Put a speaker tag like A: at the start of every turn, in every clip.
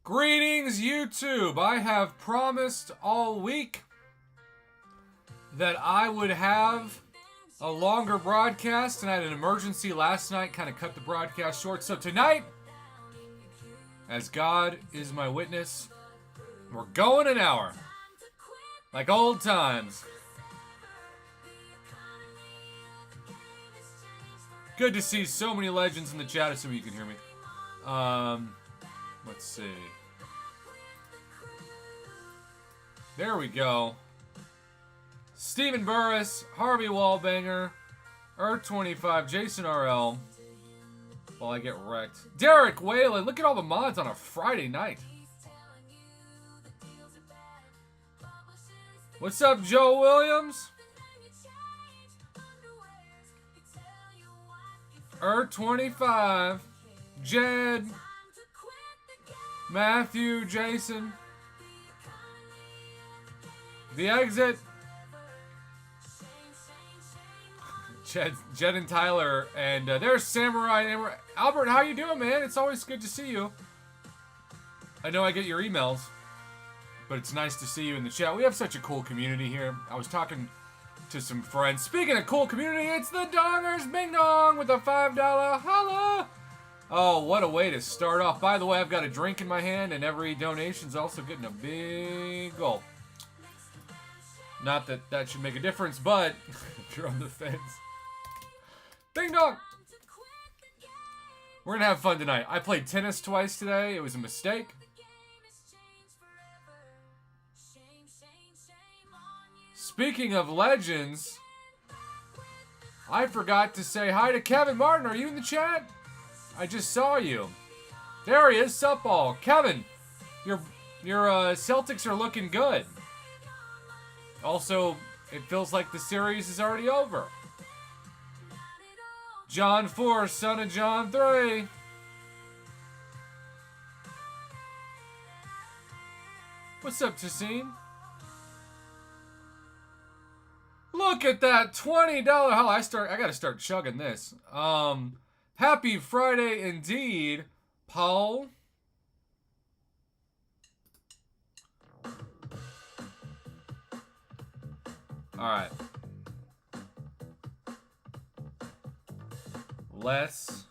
A: Greetings, YouTube. I have promised all week that I would have a longer broadcast, and I had an emergency last night, kind of cut the broadcast short. So tonight, as God is my witness, we're going an hour. Like old times. Good to see so many legends in the chat. Assume you can hear me. Let's see. There we go. Stephen Burris, Harvey Wallbanger, Earth25, Jason RL. While I get wrecked. Derek Whalen. Look at all the mods on a Friday night. What's up, Joe Williams? Earth25, Jed, Matthew, Jason, The Exit, Jed and Tyler, and there's Samurai. Albert, how you doing, man? It's always good to see you. I know I get your emails, but it's nice to see you in the chat. We have such a cool community here. I was talking to some friends. Speaking of cool community, it's the Dongers Bing Dong with a $5 holla. Oh, what a way to start off. By the way, I've got a drink in my hand, and every donation's also getting a big gulp. Not that that should make a difference, but if you're on the fence. Bing Dong! We're going to have fun tonight. I played tennis twice today. It was a mistake. Speaking of legends, I forgot to say hi to Kevin Martin. Are you in the chat? I just saw you. There he is, sup all. Kevin, your Celtics are looking good. Also, it feels like the series is already over. John 4, son of John 3. What's up, Tassine? Look at that $20 holla. I gotta start chugging this. Happy Friday indeed, Paul. Alright. Let's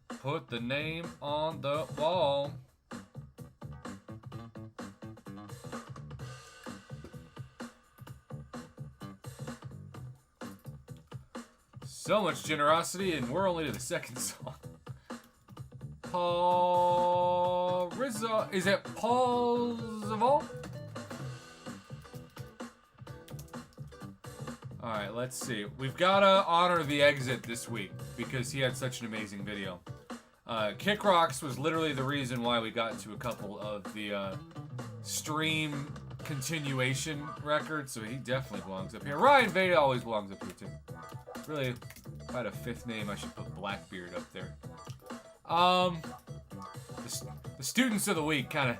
A: put the name on the wall. So much generosity, and we're only to the second song. Paul Rizzo. Is it Paul Zaval? Alright, let's see. We've got to honor The Exit this week because he had such an amazing video. Kick Rocks was literally the reason why we got into a couple of the stream continuation records, so he definitely belongs up here. Ryan Veda always belongs up here too. Really, if I had a fifth name, I should put Blackbeard up there. The students of the week kind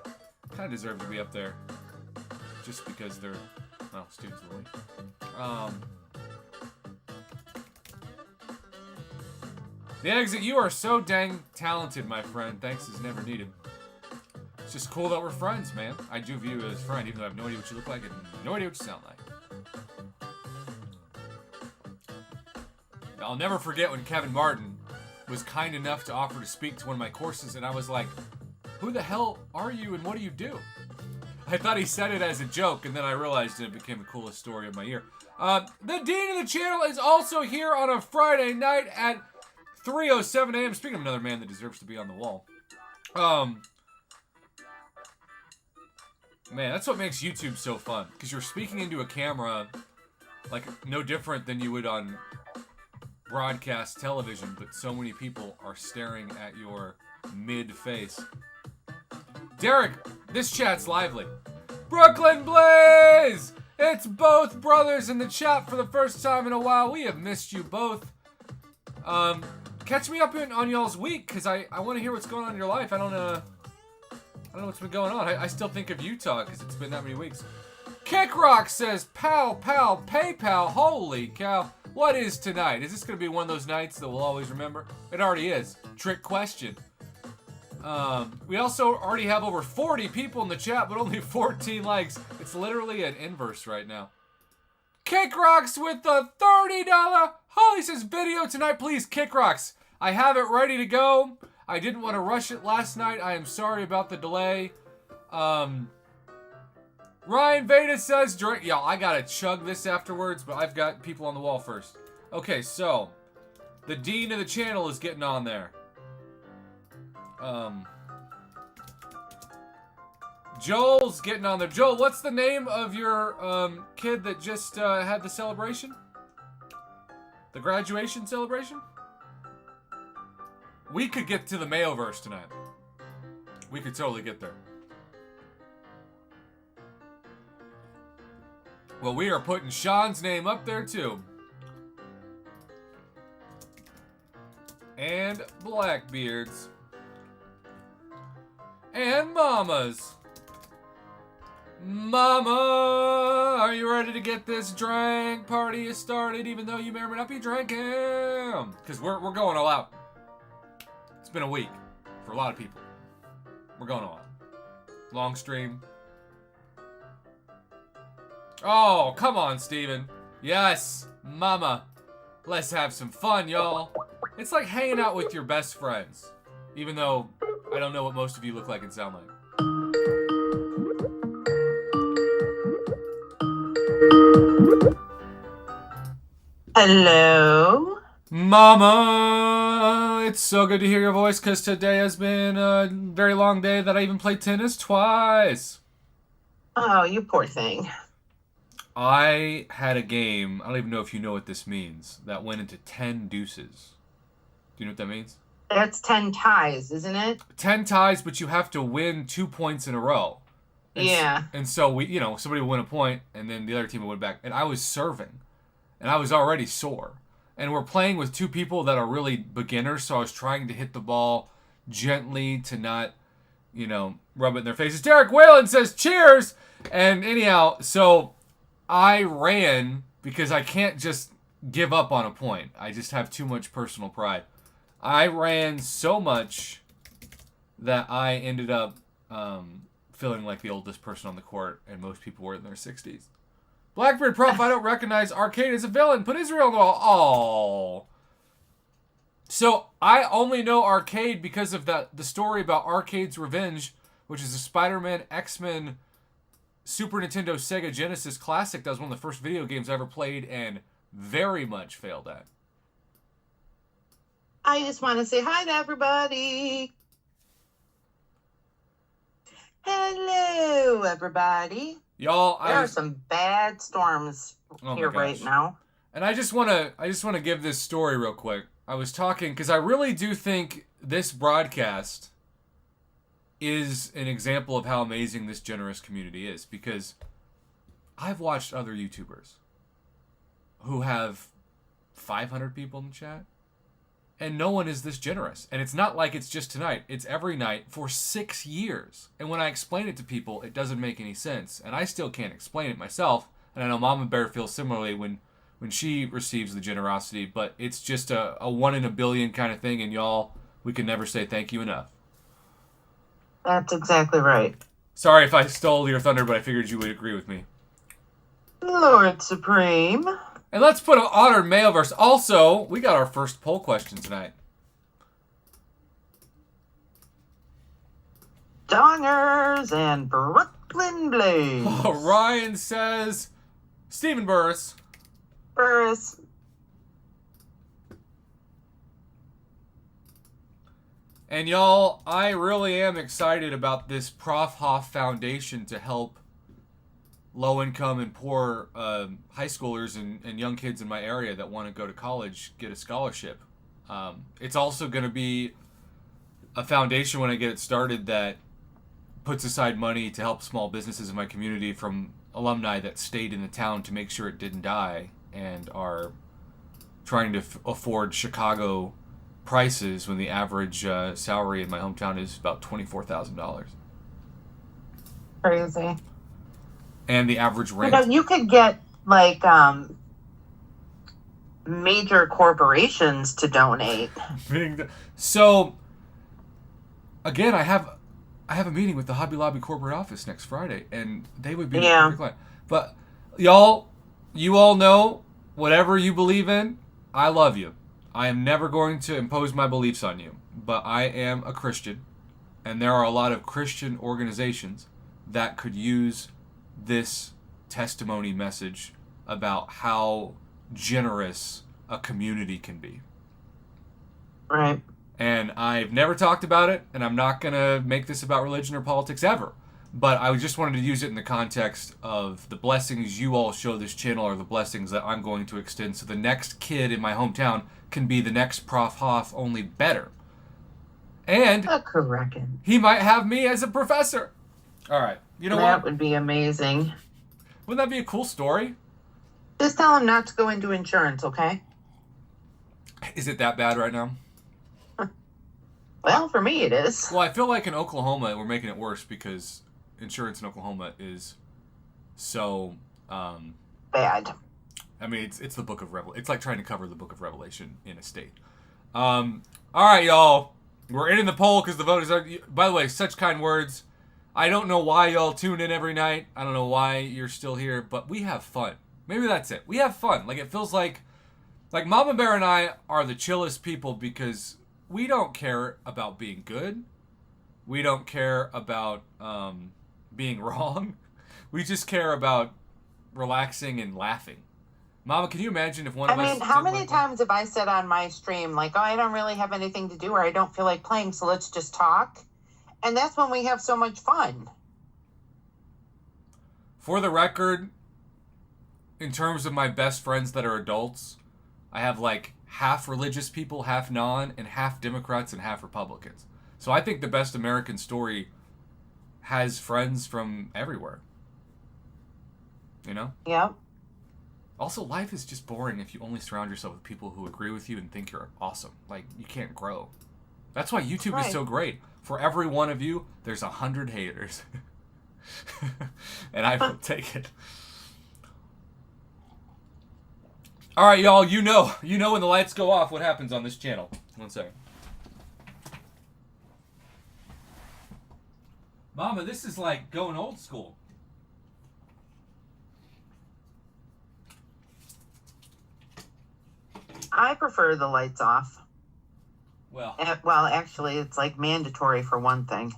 A: of deserve to be up there, just because they're, well, students of the week. The Exit, you are so dang talented, my friend. Thanks is never needed. It's just cool that we're friends, man. I do view you as a friend, even though I have no idea what you look like and no idea what you sound like. I'll never forget when Kevin Martin was kind enough to offer to speak to one of my courses, and I was like, who the hell are you and what do you do? I thought he said it as a joke, and then I realized it became the coolest story of my year. The Dean of the channel is also here on a Friday night at 3:07 a.m. Speaking of another man that deserves to be on the wall. Man, that's what makes YouTube so fun, because you're speaking into a camera like no different than you would on broadcast television, but so many people are staring at your mid-face. Derek, this chat's lively. Brooklyn Blaze! It's both brothers in the chat for the first time in a while. We have missed you both. Catch me up on y'all's week, because I want to hear what's going on in your life. I don't know what's been going on. I still think of Utah, because it's been that many weeks. Kick Rock says, pow, pow, PayPal. Holy cow. What is tonight? Is this going to be one of those nights that we'll always remember? It already is. Trick question. We also already have over 40 people in the chat, but only 14 likes. It's literally an inverse right now. Kick Rocks with the $30 Holly says video tonight, please. Kick Rocks. I have it ready to go. I didn't want to rush it last night. I am sorry about the delay. Ryan Veda says, yeah, I gotta chug this afterwards, but I've got people on the wall first. Okay, so the dean of the channel is getting on there. Joel's getting on there. Joel, what's the name of your kid that just had the celebration? The graduation celebration? We could get to the Mayoverse tonight. We could totally get there. Well, we are putting Sean's name up there too. And Blackbeard's. And Mama's. Mama, are you ready to get this drink party started, even though you may or may not be drinking? Because we're going all out. It's been a week for a lot of people. We're going all out. Long stream. Oh, come on, Steven. Yes, Mama. Let's have some fun, y'all. It's like hanging out with your best friends. Even though I don't know what most of you look like and sound like.
B: Hello?
A: Mama, it's so good to hear your voice because today has been a very long day that I even played tennis twice.
B: Oh, you poor thing.
A: I had a game, I don't even know if you know what this means, that went into 10 deuces. Do you know what that means?
B: That's 10 ties, isn't it?
A: 10 ties, but you have to win 2 points in a row. And
B: yeah.
A: And so, somebody would win a point, and then the other team would win back. And I was serving, and I was already sore. And we're playing with 2 people that are really beginners, so I was trying to hit the ball gently to not, rub it in their faces. Derek Whalen says, cheers! And anyhow, so I ran because I can't just give up on a point. I just have too much personal pride. I ran so much that I ended up feeling like the oldest person on the court, and most people were in their 60s. Blackbeard Prof, I don't recognize Arcade as a villain. Put Israel on the wall. Aww. So I only know Arcade because of the story about Arcade's Revenge, which is a Spider-Man, X-Men, Super Nintendo, Sega Genesis classic. That was one of the first video games I ever played and very much failed at.
B: I just want to say hi to everybody. Hello, everybody.
A: Y'all,
B: there are some bad storms here right now.
A: And I just want to give this story real quick. I was talking because I really do think this broadcast is an example of how amazing this generous community is, because I've watched other YouTubers who have 500 people in the chat, and no one is this generous. And it's not like it's just tonight. It's every night for 6 years. And when I explain it to people, it doesn't make any sense. And I still can't explain it myself. And I know Mama Bear feels similarly when she receives the generosity. But it's just a 1 in a billion kind of thing. And y'all, we can never say thank you enough.
B: That's exactly right.
A: Sorry if I stole your thunder, but I figured you would agree with me.
B: Lord Supreme.
A: And let's put an honored Mailverse. Also, we got our first poll question tonight.
B: Dongers and Brooklyn Blaze.
A: Oh, Ryan says, Stephen Burris.
B: Burris.
A: And y'all, I really am excited about this Prof Hoff Foundation to help low-income and poor high schoolers and young kids in my area that want to go to college get a scholarship. It's also going to be a foundation when I get it started that puts aside money to help small businesses in my community from alumni that stayed in the town to make sure it didn't die and are trying to afford Chicago prices when the average salary in my hometown is about $24,000.
B: Crazy.
A: And the average rent.
B: You could get like major corporations to donate.
A: So again, I have a meeting with the Hobby Lobby corporate office next Friday, and they would be the
B: Yeah.
A: perfect client. But y'all, you all know, whatever you believe in, I love you. I am never going to impose my beliefs on you, but I am a Christian, and there are a lot of Christian organizations that could use this testimony message about how generous a community can be.
B: Right.
A: And I've never talked about it, and I'm not going to make this about religion or politics ever. But I just wanted to use it in the context of the blessings you all show this channel are the blessings that I'm going to extend so the next kid in my hometown can be the next Prof Hoff, only better. And
B: correct.
A: He might have me as a professor. All right. You know what?
B: That would be amazing.
A: Wouldn't that be a cool story?
B: Just tell him not to go into insurance, okay?
A: Is it that bad right now?
B: Well, for me it is.
A: Well, I feel like in Oklahoma we're making it worse because insurance in Oklahoma is so
B: bad.
A: I mean, it's the book of Revelation. It's like trying to cover the book of Revelation in a state. All right, y'all. We're ending the poll because the voters are... By the way, such kind words. I don't know why y'all tune in every night. I don't know why you're still here, but we have fun. Maybe that's it. We have fun. Like, it feels like Mama Bear and I are the chillest people because we don't care about being good. We don't care about being wrong. We just care about relaxing and laughing. Mama, can you imagine if one of us...
B: I mean, how many times have I said on my stream, like, oh, I don't really have anything to do or I don't feel like playing, so let's just talk? And that's when we have so much fun.
A: For the record, in terms of my best friends that are adults, I have like half religious people, half non, and half Democrats and half Republicans. So I think the best American story has friends from everywhere. You know?
B: Yep.
A: Also, life is just boring if you only surround yourself with people who agree with you and think you're awesome. Like, you can't grow. That's why YouTube is so great. For every one of you, there's 100 haters. And I will take it. All right, y'all, you know when the lights go off what happens on this channel. One second. Mama, this is like going old school.
B: I prefer the lights off.
A: Well,
B: actually, it's like mandatory for one thing.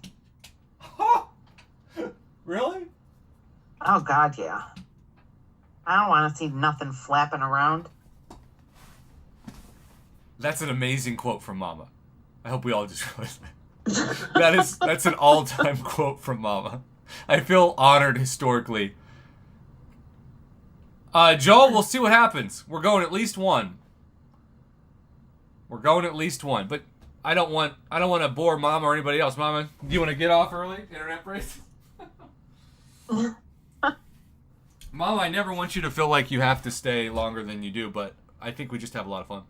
A: Really?
B: Oh, God, yeah. I don't want to see nothing flapping around.
A: That's an amazing quote from Mama. I hope we all just realized that. That's an all-time quote from Mama. I feel honored historically. Joel, we'll see what happens. We're going at least one. But I don't want to bore Mama or anybody else. Mama, do you want to get off early? Internet break? Mama, I never want you to feel like you have to stay longer than you do, but I think we just have a lot of fun.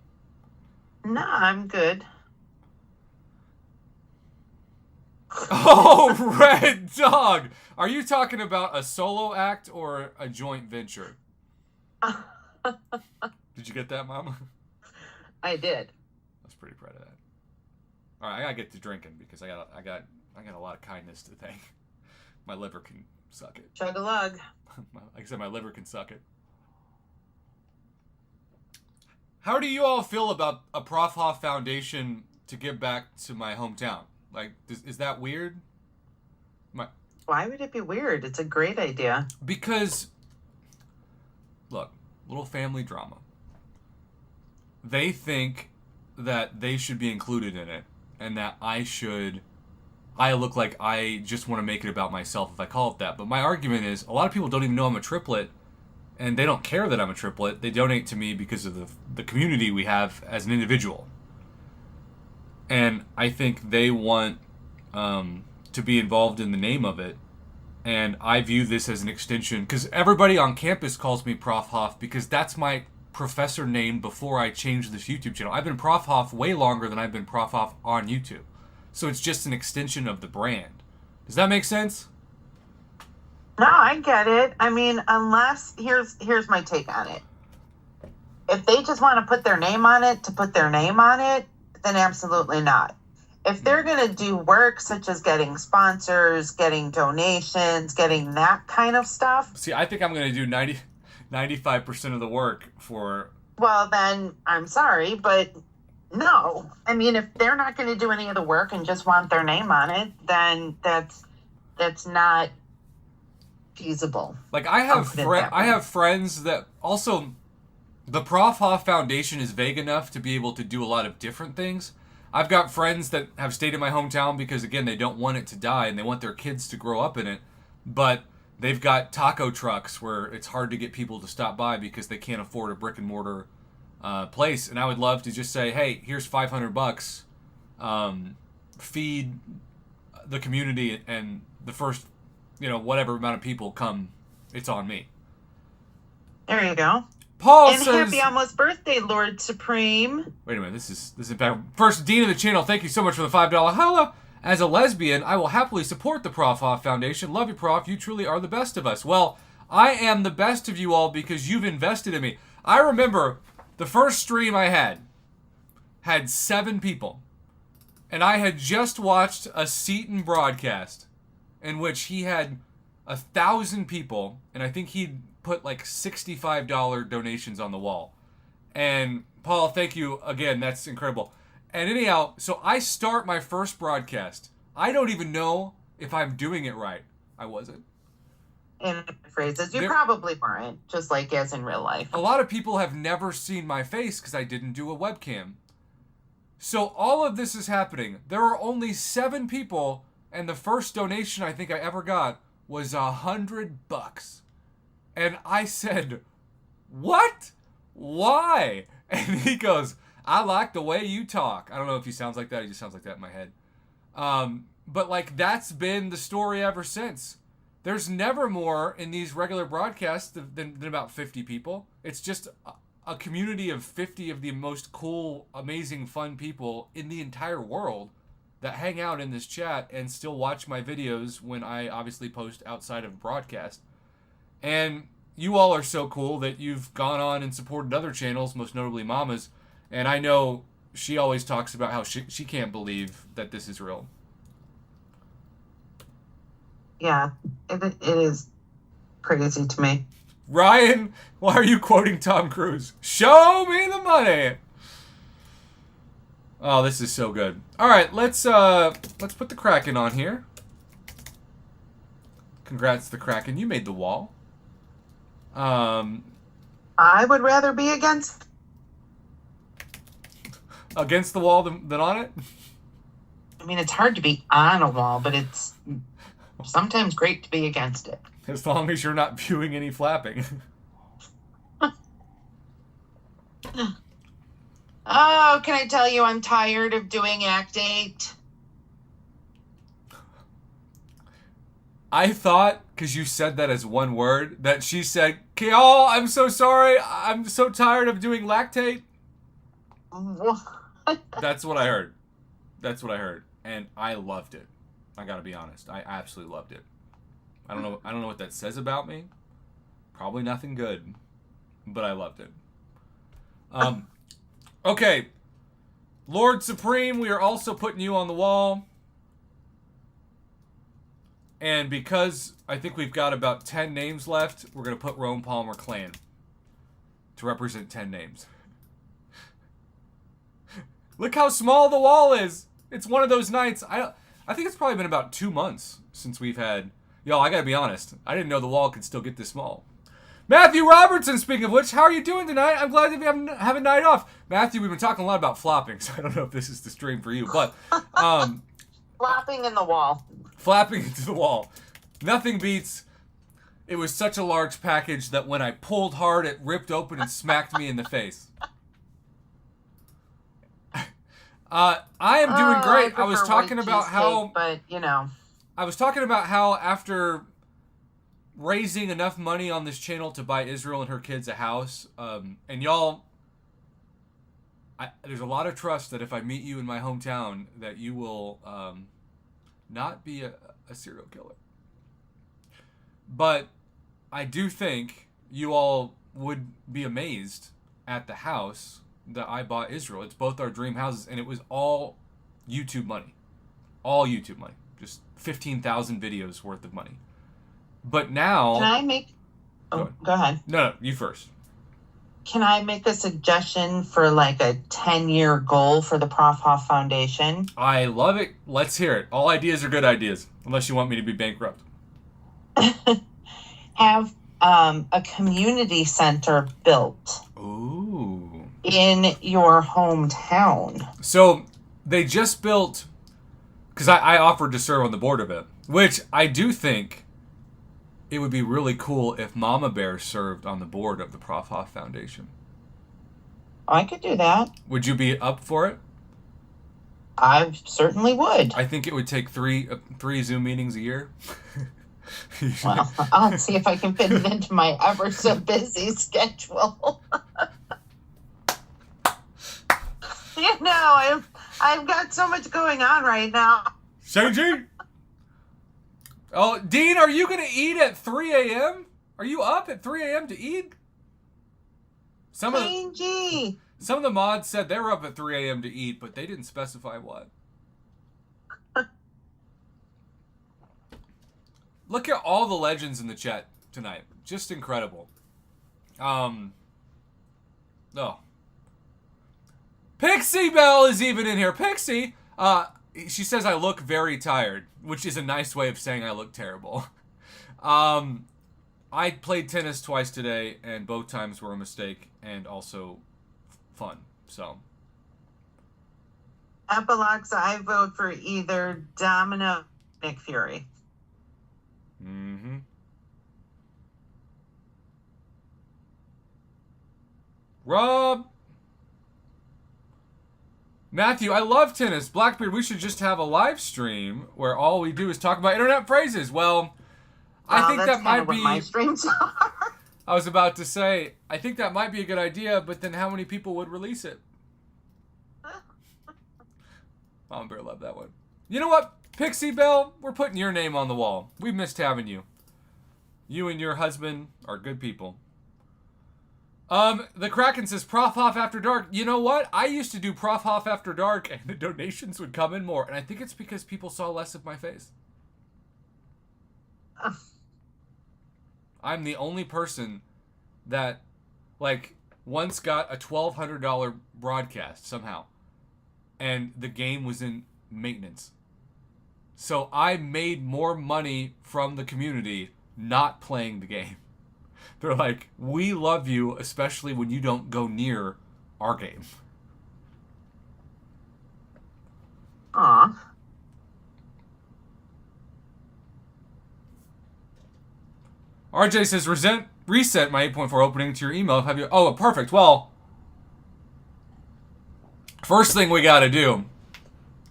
B: No, I'm good.
A: Oh, Red Dog! Are you talking about a solo act or a joint venture? Did you get that, Mama?
B: I did.
A: I was pretty proud of that. All right, I gotta get to drinking because I got a lot of kindness to thank. My liver can suck it.
B: Chug a lug.
A: Like I said, my liver can suck it. How do you all feel about a Prof Hoff Foundation to give back to my hometown? Like, is that weird?
B: Why would it be weird? It's a great idea.
A: Because, look, little family drama. They think that they should be included in it, and that I look like I just want to make it about myself if I call it that. But my argument is, a lot of people don't even know I'm a triplet, and they don't care that I'm a triplet. They donate to me because of the community we have as an individual. And I think they want to be involved in the name of it. And I view this as an extension, because everybody on campus calls me Prof Hoff because that's my professor name before I changed this YouTube channel. I've been Prof Hoff way longer than I've been Prof Hoff on YouTube. So it's just an extension of the brand. Does that make sense?
B: No, I get it. I mean, unless, here's my take on it. If they just want to put their name on it to put their name on it, then absolutely not. If they're going to do work such as getting sponsors, getting donations, getting that kind of stuff.
A: See, I think I'm going to do 95% of the work for...
B: Well, then I'm sorry, but no. I mean, if they're not going to do any of the work and just want their name on it, then that's not feasible.
A: Like, I have friends that also... The Prof Hoff Foundation is vague enough to be able to do a lot of different things. I've got friends that have stayed in my hometown because, again, they don't want it to die and they want their kids to grow up in it. But they've got taco trucks where it's hard to get people to stop by because they can't afford a brick and mortar place. And I would love to just say, hey, here's $500. Feed the community, and the first, whatever amount of people come, it's on me.
B: There you go.
A: Paul
B: and
A: says,
B: happy almost birthday, Lord Supreme.
A: Wait a minute, this is bad. First, Dean of the channel, thank you so much for the $5 holla. As a lesbian, I will happily support the Prof Hoff Foundation. Love you, Prof. You truly are the best of us. Well, I am the best of you all because you've invested in me. I remember the first stream I had 7 people. And I had just watched a Seaton broadcast in which he had 1,000 people, and I think he'd put like $65 donations on the wall. And Paul, thank you again. That's incredible. And anyhow, so I start my first broadcast. I don't even know if I'm doing it right. I wasn't.
B: In phrases, you probably weren't, just like as in real life.
A: A lot of people have never seen my face because I didn't do a webcam. So all of this is happening. There are only 7 people, and the first donation I think I ever got was $100. And I said, what? Why? And he goes, I like the way you talk. I don't know if he sounds like that. He just sounds like that in my head. But like, that's been the story ever since. There's never more in these regular broadcasts than about 50 people. It's just a community of 50 of the most cool, amazing, fun people in the entire world that hang out in this chat and still watch my videos when I obviously post outside of broadcast. And you all are so cool that you've gone on and supported other channels, most notably Mama's. And I know she always talks about how she can't believe that this is real.
B: Yeah, it is crazy to me.
A: Ryan, why are you quoting Tom Cruise? Show me the money. Oh, this is so good. All right, let's put the Kraken on here. Congrats, the Kraken. You made the wall.
B: I would rather be against
A: the wall than on it.
B: I mean, it's hard to be on a wall, but it's sometimes great to be against it.
A: As long as you're not viewing any flapping.
B: Oh, can I tell you I'm tired of doing Act 8?
A: I thought, because you said that as one word, that she said, Kayal, I'm so sorry. I'm so tired of doing lactate.
B: What?
A: That's what I heard. That's what I heard. And I loved it. I gotta be honest. I absolutely loved it. I don't know what that says about me. Probably nothing good. But I loved it. Okay. Lord Supreme, we are also putting you on the wall. And because I think we've got about 10 names left, we're going to put Rome Palmer Clan to represent 10 names. Look how small the wall is. It's one of those nights. I think it's probably been about 2 months since we've had... Yo, I got to be honest. I didn't know the wall could still get this small. Matthew Robertson, speaking of which, how are you doing tonight? I'm glad to have a night off. Matthew, we've been talking a lot about flopping, so I don't know if this is the stream for you, but...
B: Flopping in the wall.
A: Flapping into the wall. Nothing beats. It was such a large package that when I pulled hard, it ripped open and smacked me in the face. I am doing great. I was talking about how...
B: But, you know.
A: I was talking about how after raising enough money on this channel to buy Israel and her kids a house, and y'all... there's a lot of trust that if I meet you in my hometown, that you will not be a serial killer. But I do think you all would be amazed at the house that I bought Israel. It's both our dream houses, and it was all YouTube money. All YouTube money. Just 15,000 videos worth of money. But now...
B: Can I make... Oh, go ahead.
A: No, you first.
B: Can I make a suggestion for like a 10-year goal for the Prof Hoff Foundation?
A: I love it. Let's hear it. All ideas are good ideas, unless you want me to be bankrupt.
B: Have a community center built.
A: Ooh.
B: In your hometown.
A: So they just built, because I offered to serve on the board of it, which I do think it would be really cool if Mama Bear served on the board of the Prof Hoff Foundation.
B: I could do that.
A: Would you be up for it?
B: I certainly would.
A: I think it would take three Zoom meetings a year.
B: Well, I'll see if I can fit it into my ever so busy schedule. I've got so much going on right now.
A: Shang-Chi! Oh, Dean, are you going to eat at 3 a.m.? Are you up at 3 a.m. to eat? Some of the mods said they were up at 3 a.m. to eat, but they didn't specify what. Look at all the legends in the chat tonight. Just incredible. Oh. Pixie Belle is even in here. Pixie, she says I look very tired, which is a nice way of saying I look terrible. I played tennis twice today, and both times were a mistake and also fun. So,
B: Epilogues, I vote for either Domino or Nick Fury.
A: Mm-hmm. Rob. Matthew, I love tennis. Blackbeard, we should just have a live stream where all we do is talk about internet phrases. Well, I think that might be...
B: my streams are.
A: I was about to say, I think that might be a good idea, but then how many people would release it? Mom Bear loved that one. You know what, Pixie Belle? We're putting your name on the wall. We missed having you. You and your husband are good people. The Kraken says, Prof Hoff After Dark. You know what? I used to do Prof Hoff After Dark, and the donations would come in more. And I think it's because people saw less of my face. I'm the only person that, once got a $1,200 broadcast somehow. And the game was in maintenance. So I made more money from the community not playing the game. They're like, we love you, especially when you don't go near our game.
B: Aw.
A: RJ says, reset my 8.4 opening to your email. Have you? Oh, perfect. Well, first thing we got to do,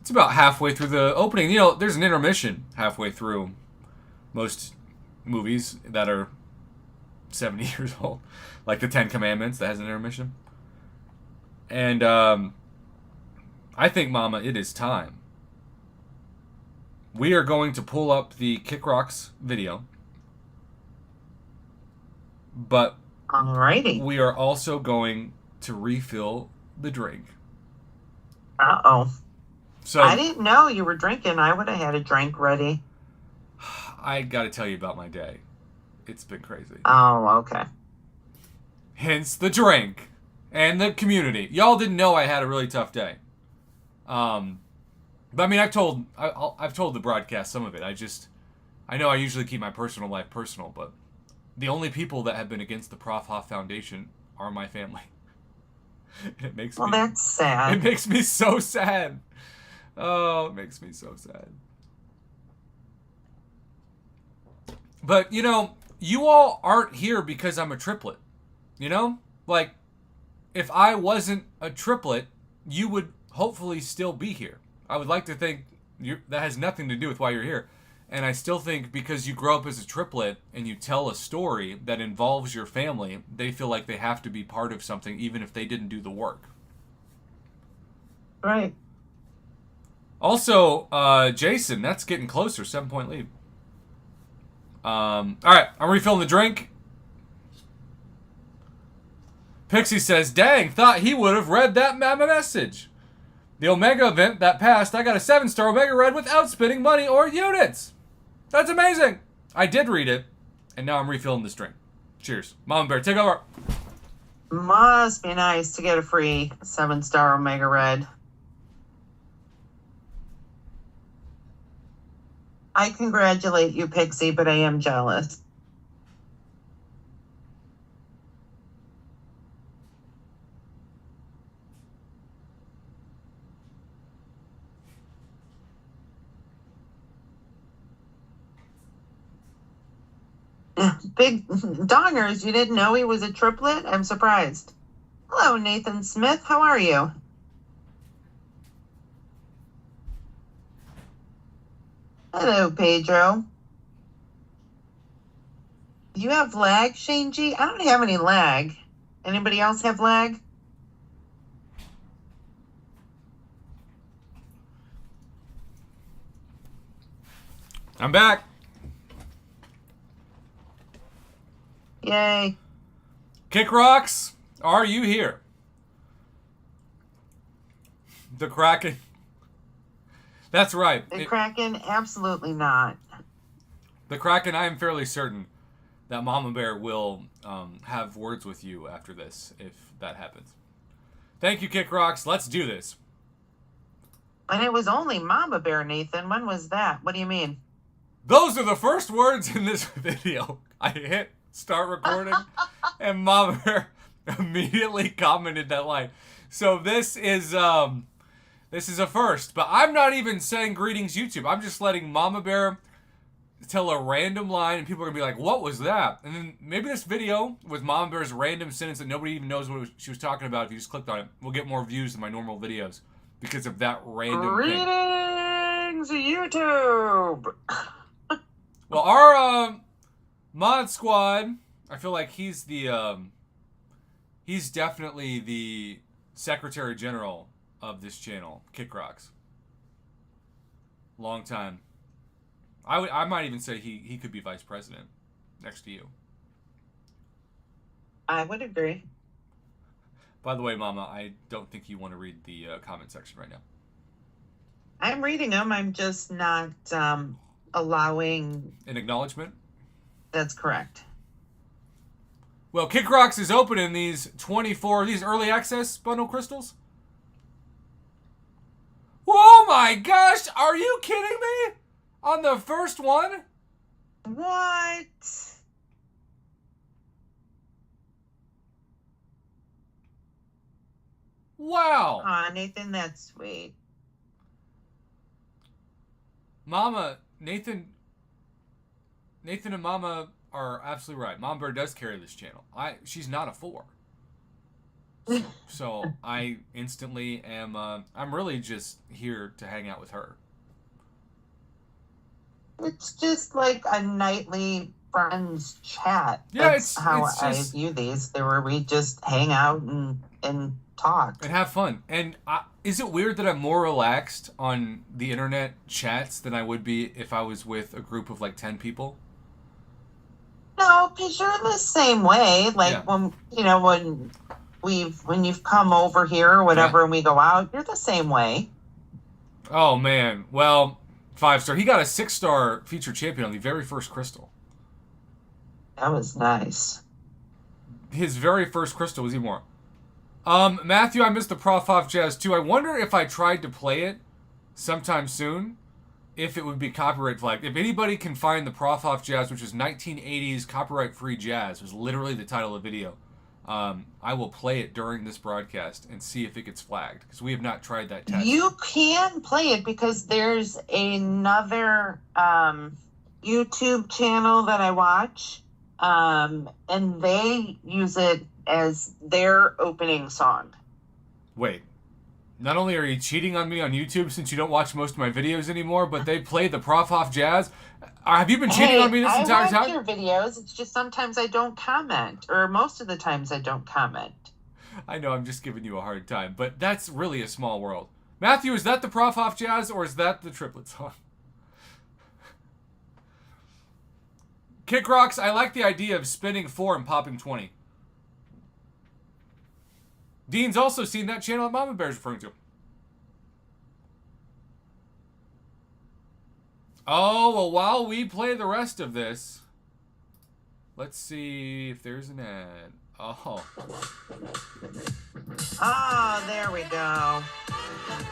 A: it's about halfway through the opening. You know, there's an intermission halfway through most movies that are 70 years old, like the Ten Commandments that has an intermission. And I think, Mama, it is time. We are going to pull up the Kick Rocks video, but
B: alrighty,
A: we are also going to refill the drink.
B: Uh-oh.
A: So
B: I didn't know you were drinking. I would have had a drink ready.
A: I got to tell you about my day. It's been crazy.
B: Oh, okay.
A: Hence the drink and the community. Y'all didn't know I had a really tough day. But I mean, I've told the broadcast some of it. I know I usually keep my personal life personal, but the only people that have been against the Prof Hoff Foundation are my family. It makes me.
B: That's sad.
A: It makes me so sad. Oh, it makes me so sad. But you know, you all aren't here because I'm a triplet. You know? Like, if I wasn't a triplet, you would hopefully still be here. I would like to think that has nothing to do with why you're here. And I still think because you grow up as a triplet and you tell a story that involves your family, they feel like they have to be part of something even if they didn't do the work.
B: Right.
A: Also, Jason, that's getting closer. 7-point lead. All right, I'm refilling the drink. Pixie says, dang, thought he would have read that message. The Omega event that passed, I got a 7-star Omega Red without spending money or units. That's amazing. I did read it, and now I'm refilling this drink. Cheers. Mama Bear, take over.
B: Must be nice to get a free 7-star Omega Red. I congratulate you, Pixie, but I am jealous. Big dongers, you didn't know he was a triplet? I'm surprised. Hello, Nathan Smith. How are you? Hello, Pedro. Do you have lag, Shane G? I don't have any lag. Anybody else have lag?
A: I'm back.
B: Yay.
A: Kick Rocks, are you here? The Kraken. That's right.
B: The Kraken, absolutely not.
A: The Kraken, I am fairly certain that Mama Bear will have words with you after this, if that happens. Thank you, Kick Rocks. Let's do this.
B: And it was only Mama Bear, Nathan. When was that? What do you mean?
A: Those are the first words in this video. I hit start recording, and Mama Bear immediately commented that line. So this is a first, but I'm not even saying greetings YouTube. I'm just letting Mama Bear tell a random line, and people are gonna be like, "What was that?" And then maybe this video with Mama Bear's random sentence that nobody even knows what she was talking about. If you just clicked on it, will get more views than my normal videos because of that random
B: greetings YouTube.
A: Well, our mod squad, I feel like he's definitely the Secretary General of this channel, Kick Rocks. Long time. I might even say he could be Vice President next to you.
B: I would agree.
A: By the way, Mama, I don't think you want to read the comment section right now.
B: I'm reading them. I'm just not allowing
A: an acknowledgement.
B: That's correct.
A: Well, Kick Rocks is opening these early access bundle crystals. Oh my gosh, are you kidding me? On the first one?
B: What?
A: Wow.
B: Aw, Nathan, that's sweet.
A: Mama, Nathan and Mama are absolutely right. Mama Bear does carry this channel. She's not a 4. So I instantly am, I'm really just here to hang out with her.
B: It's just like a nightly friends chat.
A: Yeah,
B: That's how I view these. Where we just hang out and talk.
A: And have fun. And is it weird that I'm more relaxed on the internet chats than I would be if I was with a group of like 10 people?
B: No, because you're the same way. Like
A: yeah.
B: when you've come over here or whatever, and we go out, you're the same way.
A: Oh man, well, 5-star. He got a 6-star featured champion on the very first crystal.
B: That was nice.
A: His very first crystal was even more. Matthew, I missed the Prof Hoff Jazz too. I wonder if I tried to play it sometime soon, if it would be copyright flagged. If anybody can find the Prof Hoff Jazz, which is 1980s copyright-free jazz, was literally the title of the video, I will play it during this broadcast and see if it gets flagged, because we have not tried that test.
B: You can play it because there's another YouTube channel that I watch, and they use it as their opening song.
A: Wait. Not only are you cheating on me on YouTube since you don't watch most of my videos anymore, but they play the Prof Hoff Jazz. Have you been cheating on me this entire time?
B: I watch your videos. It's just sometimes I don't comment, or most of the times I don't comment.
A: I know, I'm just giving you a hard time, but that's really a small world. Matthew, is that the Prof Hoff Jazz, or is that the triplet song? Kick Rocks, I like the idea of spinning 4 and popping 20. Dean's also seen that channel that Mama Bear's referring to. Oh, well, while we play the rest of this, let's see if there's an ad. Oh.
B: Oh, there we go.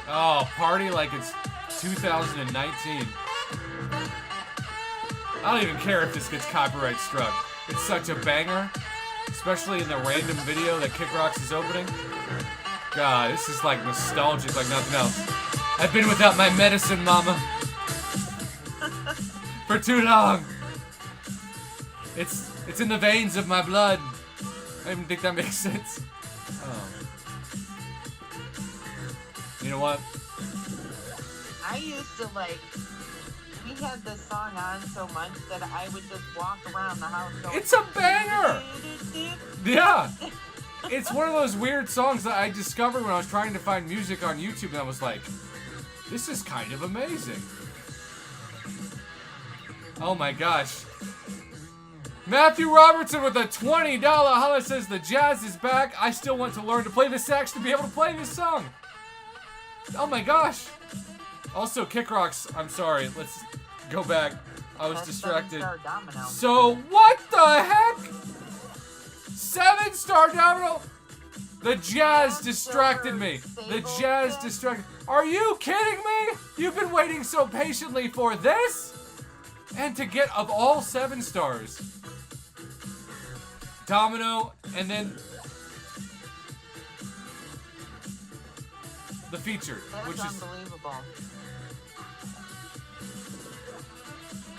A: Oh, party like it's 2019. I don't even care if this gets copyright struck. It's such a banger, especially in the random video that Kick Rocks is opening. God, this is like nostalgic like nothing else. I've been without my medicine, mama, for too long. It's in the veins of my blood. I don't even think that makes sense. Oh. You know what?
B: I used to we had this song on so much that I would just walk around the house going,
A: It's a banger! Yeah! It's one of those weird songs that I discovered when I was trying to find music on YouTube, and I was like, this is kind of amazing. Oh my gosh. Matthew Robertson with a $20 holla says the jazz is back. I still want to learn to play the sax to be able to play this song. Oh my gosh. Also, Kick Rocks, I'm sorry. Let's go back. I was distracted. So, what the heck? 7-star domino? The jazz distracted me. The jazz distracted. Are you kidding me? You've been waiting so patiently for this? And to get, of all 7 stars, domino, and then the featured, which is
B: unbelievable.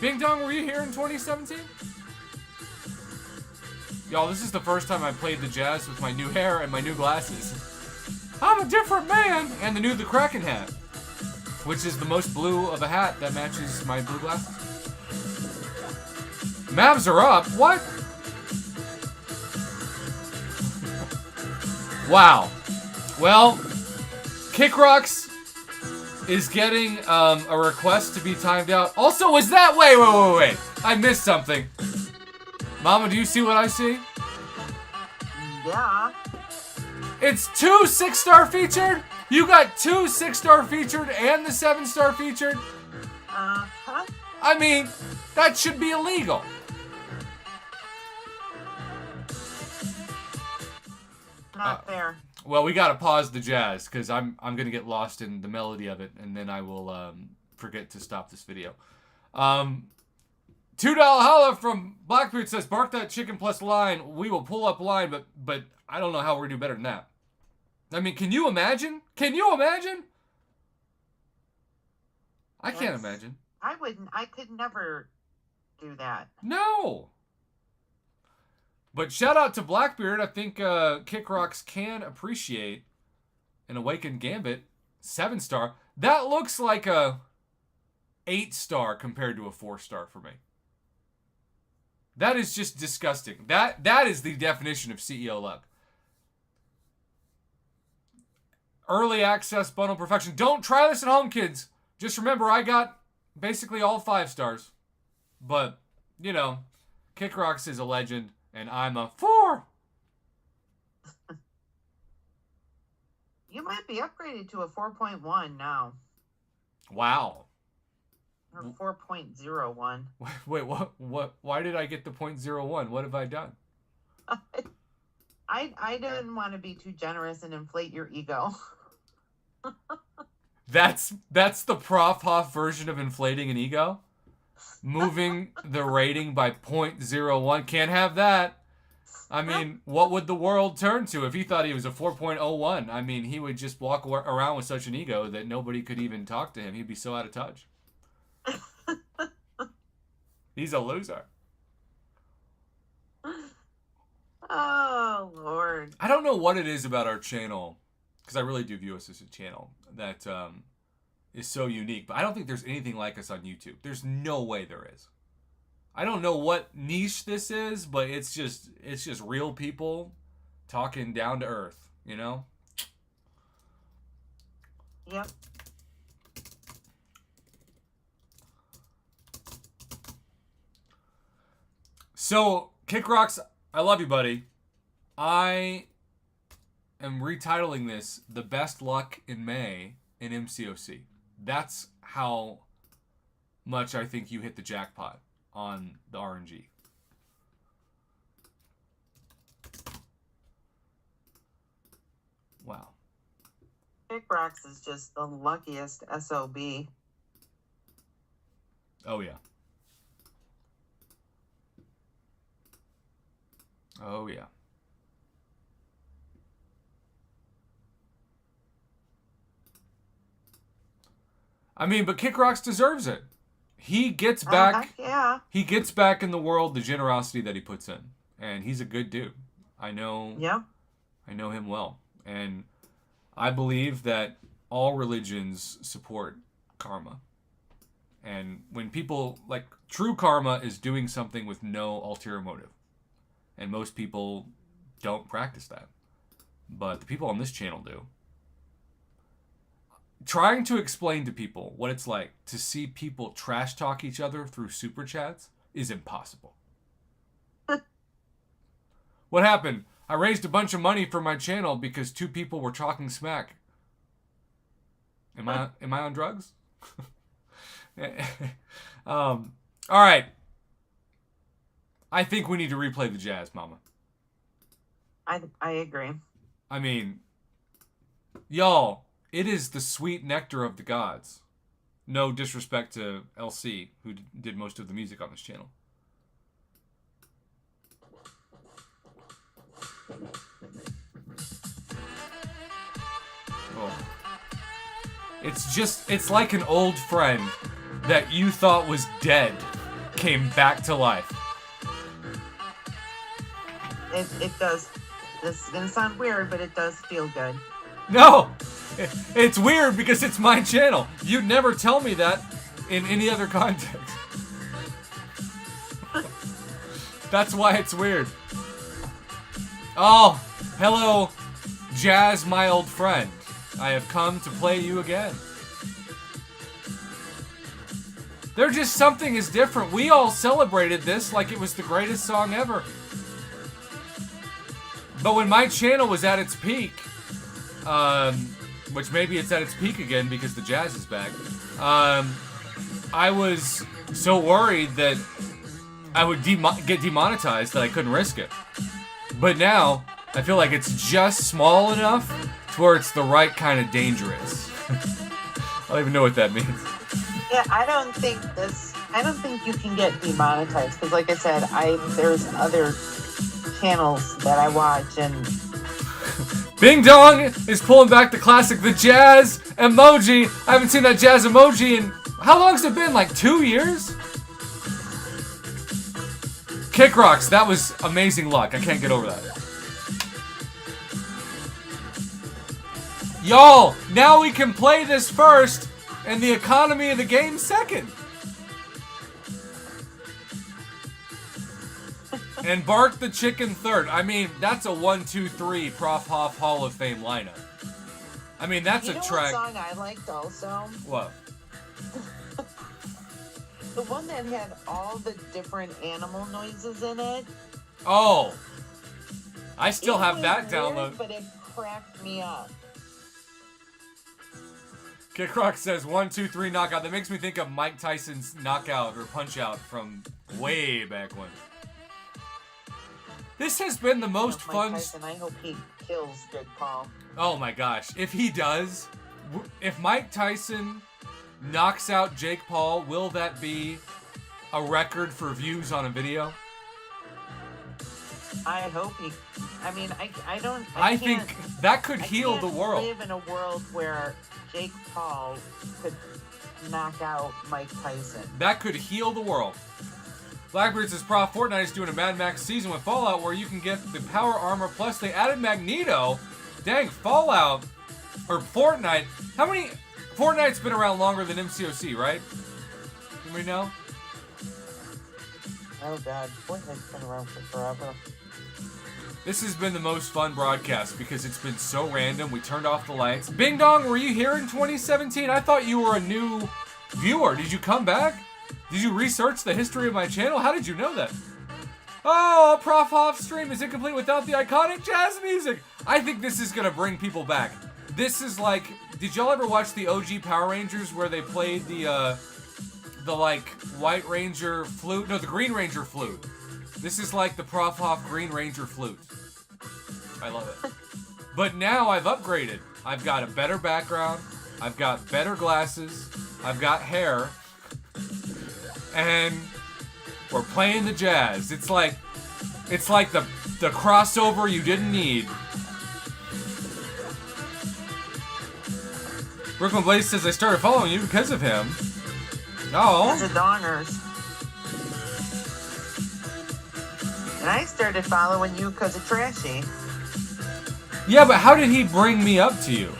A: Bing Dong, were you here in 2017? Y'all, this is the first time I played the jazz with my new hair and my new glasses. I'm a different man! And the Kraken hat, which is the most blue of a hat that matches my blue glasses. Mavs are up. What? Wow. Well, Kick Rocks is getting a request to be timed out. Also, was that... Wait. I missed something. Mama, do you see what I see?
B: Yeah.
A: It's 2 6-star featured? You got 2 6-star featured and the 7-star featured?
B: Uh-huh.
A: I mean, that should be illegal.
B: Not fair.
A: Well, we gotta pause the jazz because I'm gonna get lost in the melody of it, and then I will forget to stop this video. $2 holla from Blackbeard says, "Bark that chicken plus line. We will pull up line, but I don't know how we're gonna do better than that." I mean, can you imagine? Can you imagine? I can't imagine.
B: I wouldn't. I could never do that.
A: No. But shout out to Blackbeard. I think Kick Rocks can appreciate an Awakened Gambit 7-star. That looks like a 8-star compared to a 4-star for me. That is just disgusting. That is the definition of CEO luck. Early access bundle perfection. Don't try this at home, kids. Just remember, I got basically all 5 stars. But, you know, Kick Rocks is a legend. And I'm a 4.
B: You might be upgraded to a 4.1 now.
A: Wow.
B: Or 4.01.
A: Wait, what? Why did I get the 0.01? What have I done?
B: I didn't want to be too generous and inflate your ego.
A: That's the Prof Hoff version of inflating an ego? Moving the rating by 0.01. Can't have that. I mean, what would the world turn to if he thought he was a 4.01? I mean, he would just walk around with such an ego that nobody could even talk to him. He'd be so out of touch. He's a loser.
B: Oh, Lord.
A: I don't know what it is about our channel, because I really do view us as a channel, that is so unique. But I don't think there's anything like us on YouTube. There's no way there is. I don't know what niche this is, but it's just real people talking down to earth, you know?
B: Yep.
A: So, Kick Rocks, I love you, buddy. I am retitling this The Best Luck in May in MCOC. That's how much I think you hit the jackpot on the RNG. Wow.
B: Kick Rocks is just the luckiest SOB.
A: Oh, yeah. Oh, yeah. I mean, but Kick Rocks deserves it. He gets back.
B: Yeah.
A: He gets back in the world the generosity that he puts in, and he's a good dude. I know.
B: Yeah.
A: I know him well, and I believe that all religions support karma. And when people like true karma is doing something with no ulterior motive, and most people don't practice that, but the people on this channel do. Trying to explain to people what it's like to see people trash talk each other through super chats is impossible. What happened? I raised a bunch of money for my channel because 2 people were talking smack. Am I on drugs? All right. I think we need to replay the jazz, Mama.
B: I agree.
A: I mean, y'all. It is the sweet nectar of the gods. No disrespect to LC, who did most of the music on this channel. Oh. It's like an old friend that you thought was dead came back to life.
B: It does. This is going to sound weird, but it does feel good.
A: No! It's weird because it's my channel. You'd never tell me that in any other context. That's why it's weird. Oh, hello, Jazz, my old friend. I have come to play you again. There just something is different. We all celebrated this like it was the greatest song ever. But when my channel was at its peak, which maybe it's at its peak again because the jazz is back, I was so worried that I would get demonetized that I couldn't risk it. But now, I feel like it's just small enough to where it's the right kind of dangerous. I don't even know what that means.
B: Yeah, I don't think you can get demonetized because, like I said, there's other channels that I watch and.
A: Bing Dong is pulling back the classic, the jazz emoji. I haven't seen that jazz emoji in, how long's it been? Like 2 years? Kick Rocks, that was amazing luck. I can't get over that. Y'all, now we can play this first and the economy of the game second. And Bark the Chicken third. I mean, that's a 1, 2, 3 Prof Hoff Hall of Fame lineup. I mean, that's a track.
B: You know what song I liked also?
A: What?
B: The one that had all the different animal noises in it.
A: Oh. I still have that download.
B: But it cracked me up.
A: Kick Rock says 1, 2, 3 knockout. That makes me think of Mike Tyson's knockout or punch out from way back when. This has been the most fun.
B: Mike Tyson, I hope he kills Jake Paul.
A: Oh my gosh. If he does, if Mike Tyson knocks out Jake Paul, will that be a record for views on a video?
B: I hope he. I mean, I don't.
A: I think that could heal the world.
B: We live in a world where Jake Paul could knock out Mike Tyson.
A: That could heal the world. Blackbeard says, Prof, Fortnite is doing a Mad Max season with Fallout where you can get the power armor plus they added Magneto. Dang, Fallout or Fortnite. How many? Fortnite's been around longer than MCOC, right? Do we know?
B: Oh God, Fortnite's been around for forever.
A: This has been the most fun broadcast because it's been so random. We turned off the lights. Bing Dong, were you here in 2017? I thought you were a new viewer. Did you come back? Did you research the history of my channel? How did you know that? Oh, Prof Hoff stream is incomplete without the iconic jazz music. I think this is going to bring people back. This is like, did y'all ever watch the OG Power Rangers where they played the the like White Ranger flute. No, the Green Ranger flute. This is like the Prof Hoff Green Ranger flute. I love it. But now I've upgraded. I've got a better background. I've got better glasses. I've got hair. And we're playing the jazz. It's like the crossover you didn't need. Brooklyn Blaze says I started following you because of him. Oh.
B: Because of Dongers. And I started following you because of Trashy.
A: Yeah, but how did he bring me up to you?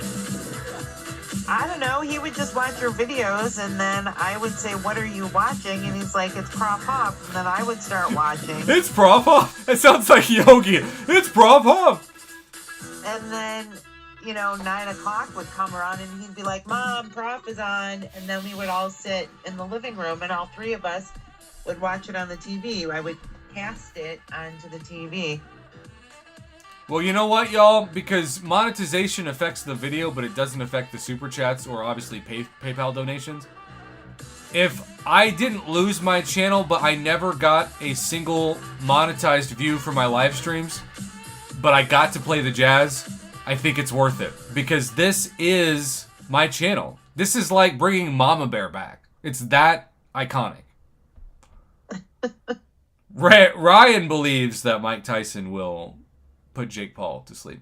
B: I don't know. He would just watch your videos, and then I would say, "What are you watching?" And he's like, "It's Prof Hoff." And then I would start watching.
A: It's Prof Hoff. It sounds like Yogi. It's Prof Hoff.
B: And then, 9 o'clock would come around, and he'd be like, "Mom, Prof is on." And then we would all sit in the living room, and all three of us would watch it on the TV. I would cast it onto the TV.
A: Well, you know what, y'all? Because monetization affects the video, but it doesn't affect the super chats or obviously PayPal donations. If I didn't lose my channel, but I never got a single monetized view for my live streams, but I got to play the jazz, I think it's worth it. Because this is my channel. This is like bringing Mama Bear back. It's that iconic. Ryan believes that Mike Tyson will put Jake Paul to sleep.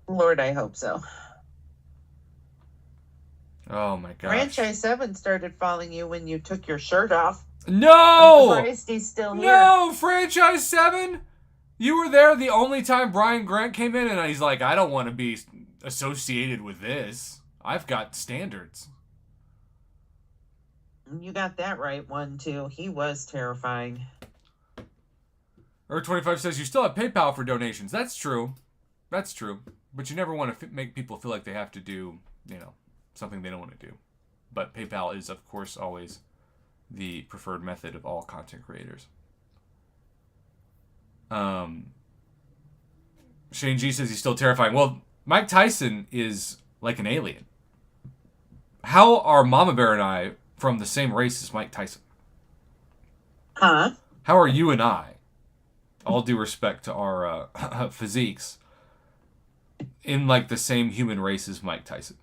B: Lord, I hope so.
A: Oh my gosh.
B: Franchise 7 started following you when you took your shirt off.
A: No!
B: I'm surprised he's still here.
A: No! Franchise 7? You were there the only time Brian Grant came in, and he's like, I don't want to be associated with this. I've got standards.
B: You got that right one, too. He was terrifying.
A: Earth25 says, you still have PayPal for donations. That's true. That's true. But you never want to make people feel like they have to do, something they don't want to do. But PayPal is, of course, always the preferred method of all content creators. Shane G says he's still terrifying. Well, Mike Tyson is like an alien. How are Mama Bear and I from the same race as Mike Tyson?
B: Huh?
A: How are you and I, all due respect to our physiques, in like the same human race as Mike Tyson?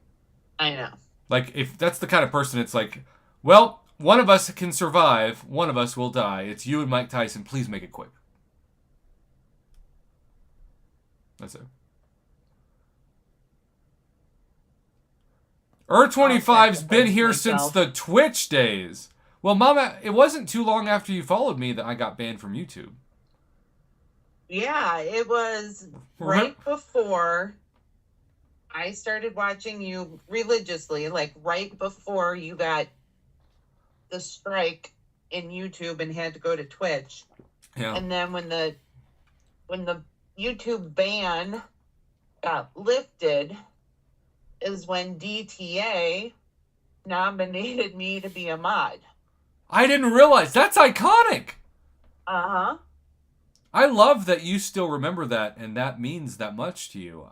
B: I know.
A: Like, if that's the kind of person, it's like, well, one of us can survive, one of us will die. It's you and Mike Tyson. Please make it quick. That's it. Earth25's been here since the Twitch days. Well, Mama, it wasn't too long after you followed me that I got banned from YouTube.
B: Yeah, it was right before I started watching you religiously, like right before you got the strike in YouTube and had to go to Twitch.
A: Yeah.
B: And then when the YouTube ban got lifted is when DTA nominated me to be a mod.
A: I didn't realize. That's iconic.
B: Uh-huh.
A: I love that you still remember that, and that means that much to you.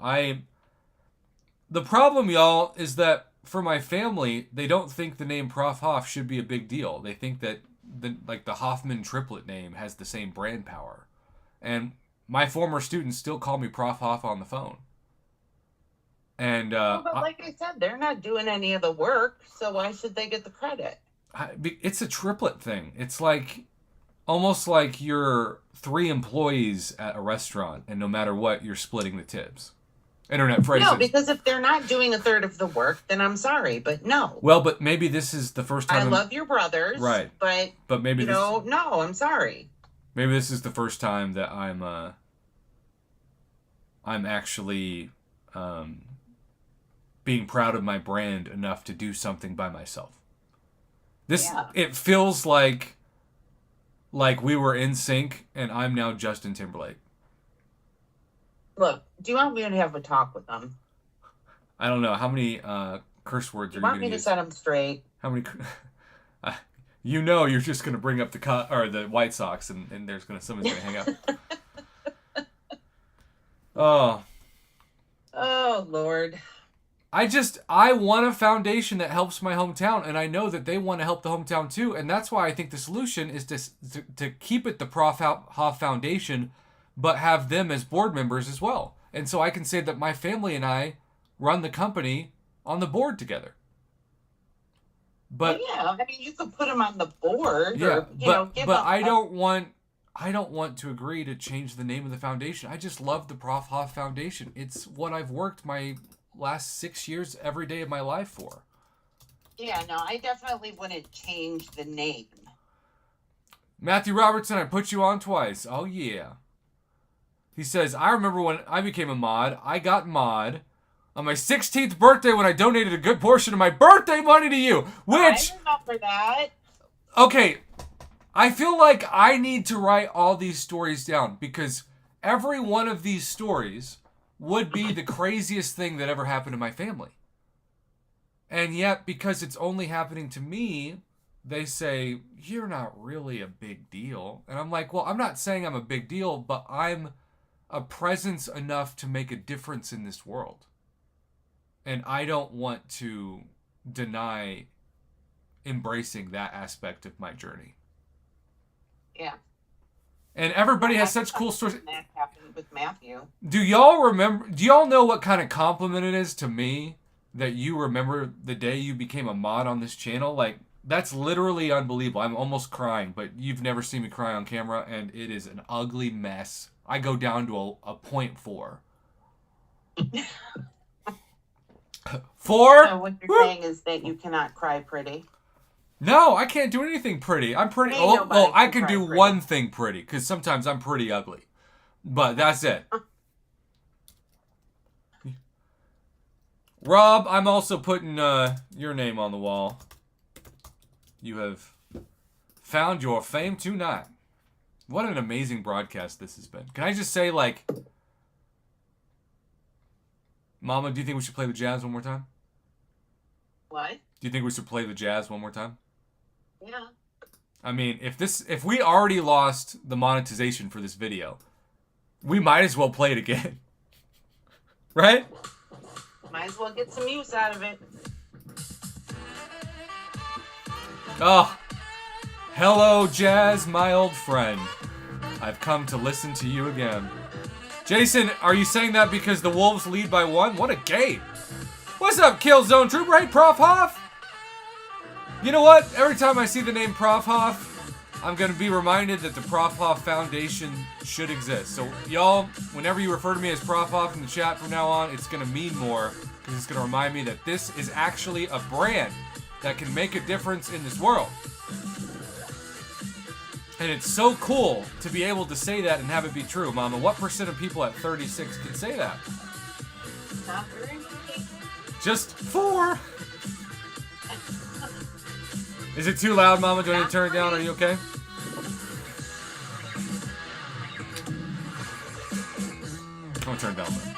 A: The problem, y'all, is that for my family, they don't think the name Prof Hoff should be a big deal. They think that the Hoffman triplet name has the same brand power. And my former students still call me Prof Hoff on the phone. And
B: but like I said, they're not doing any of the work, so why should they get the credit?
A: It's a triplet thing. It's like almost like you're 3 employees at a restaurant, and no matter what, you're splitting the tips. Internet phrases.
B: No, because if they're not doing a third of the work, then I'm sorry, but no.
A: Well, but maybe this is the first time.
B: I love your brothers,
A: right?
B: But
A: maybe
B: no, I'm sorry.
A: Maybe this is the first time that I'm actually being proud of my brand enough to do something by myself. It feels like we were in sync, and I'm now Justin Timberlake.
B: Look, do you want me to have a talk with them?
A: I don't know. How many curse words are you going to use?
B: You want me to set them straight?
A: How many... you're just going to bring up the White Sox, and someone's going to hang up. Oh.
B: Oh, Lord.
A: I want a foundation that helps my hometown, and I know that they want to help the hometown too, and that's why I think the solution is to keep it the Prof Hoff Foundation, but have them as board members as well. And so I can say that my family and I run the company on the board together. But
B: yeah, I mean, you could put them on the board.
A: Yeah,
B: or,
A: but I don't want to agree to change the name of the foundation. I just love the Prof Hoff Foundation. It's what I've worked my last 6 years every day of my life for.
B: Yeah, no, I definitely wouldn't change the name.
A: Matthew Robertson, I put you on twice. Oh, yeah. He says, I remember when I became a mod. I got mod on my 16th birthday when I donated a good portion of my birthday money to you. Which,
B: I remember that.
A: Okay, I feel like I need to write all these stories down because every one of these stories would be the craziest thing that ever happened to my family. And yet, because it's only happening to me, they say, you're not really a big deal. And I'm like, well, I'm not saying I'm a big deal, but I'm a presence enough to make a difference in this world. And I don't want to deny embracing that aspect of my journey.
B: Yeah.
A: And everybody has such cool stories.
B: That happened with Matthew.
A: Do y'all know what kind of compliment it is to me that you remember the day you became a mod on this channel? Like, that's literally unbelievable. I'm almost crying, but you've never seen me cry on camera, and it is an ugly mess. I go down to a 0.4. 4?
B: So what you're saying is that you cannot cry pretty.
A: No, I can't do anything pretty. I'm pretty. Oh, I can do one thing pretty, because sometimes I'm pretty ugly. But that's it. Rob, I'm also putting your name on the wall. You have found your fame tonight. What an amazing broadcast this has been. Can I just say, like, Mama, do you think we should play the jazz one more time?
B: What?
A: Do you think we should play the jazz one more time?
B: Yeah.
A: I mean, if we already lost the monetization for this video, we might as well play it again. Right?
B: Might as well get some use out of it.
A: Oh. Hello, Jazz, my old friend. I've come to listen to you again. Jason, are you saying that because the Wolves lead by 1? What a game. What's up, Killzone Trooper? Hey, Prof Hoff. You know what? Every time I see the name Prof Hoff, I'm going to be reminded that the Prof Hoff Foundation should exist. So, y'all, whenever you refer to me as Prof Hoff in the chat from now on, it's going to mean more because it's going to remind me that this is actually a brand that can make a difference in this world. And it's so cool to be able to say that and have it be true, Mama. What % of people at 36 can say that?
B: Not very many.
A: Just 4. Is it too loud, Mama? Do I need to turn it down? Are you okay? I'm gonna turn it down, man.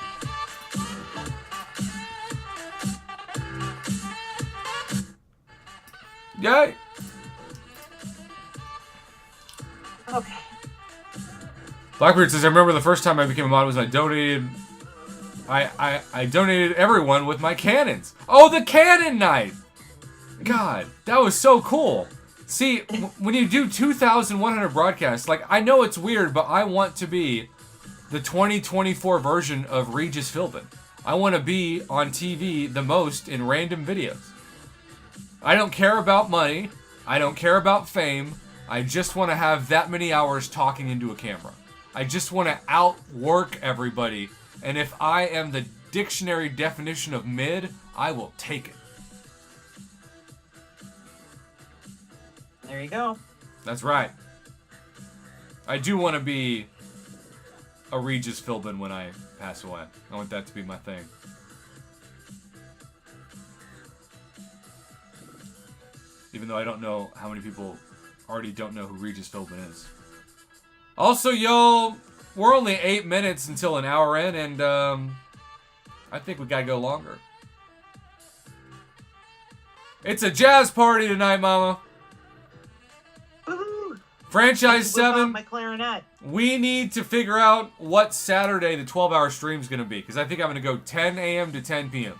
A: Yay!
B: Okay.
A: Blackbeard says, I remember the first time I became a mod was I donated... I donated everyone with my cannons. Oh, the cannon night! God, that was so cool. See, when you do 2,100 broadcasts, like, I know it's weird, but I want to be the 2024 version of Regis Philbin. I want to be on TV the most in random videos. I don't care about money. I don't care about fame. I just want to have that many hours talking into a camera. I just want to outwork everybody. And if I am the dictionary definition of mid, I will take it.
B: There you go.
A: That's right. I do want to be a Regis Philbin when I pass away. I want that to be my thing. Even though I don't know how many people already don't know who Regis Philbin is. Also, y'all, we're only 8 minutes until an hour in, and I think we gotta go longer. It's a jazz party tonight, Mama.
B: Woohoo!
A: Franchise 7.
B: My clarinet.
A: We need to figure out what Saturday the 12-hour stream is going to be, because I think I'm going to go 10 a.m. to 10 p.m.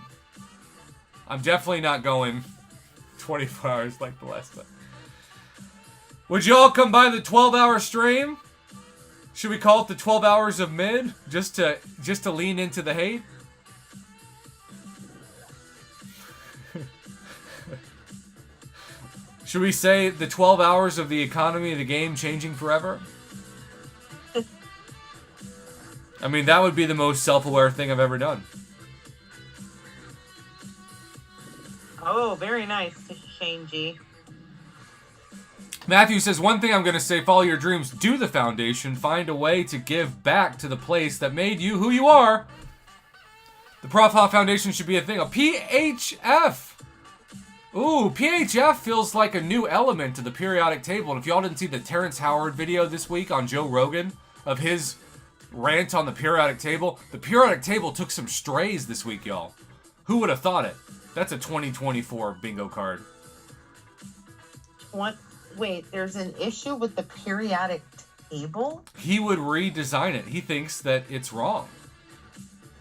A: I'm definitely not going 24 hours like the last time. Would you all come by the 12-hour stream? Should we call it the 12 hours of mid? Just to lean into the hate? Should we say the 12 hours of the economy of the game changing forever? I mean, that would be the most self-aware thing I've ever done.
B: Oh, very nice, Shane G.
A: Matthew says, one thing I'm going to say, follow your dreams, do the foundation, find a way to give back to the place that made you who you are. The Prof Hoff Foundation should be a thing. A PHF. Ooh, PHF feels like a new element to the periodic table. And if y'all didn't see the Terrence Howard video this week on Joe Rogan of his rant on the periodic table took some strays this week, y'all. Who would have thought it? That's a 2024 bingo card.
B: What? Wait, there's an issue with the periodic table?
A: He would redesign it. He thinks that it's wrong.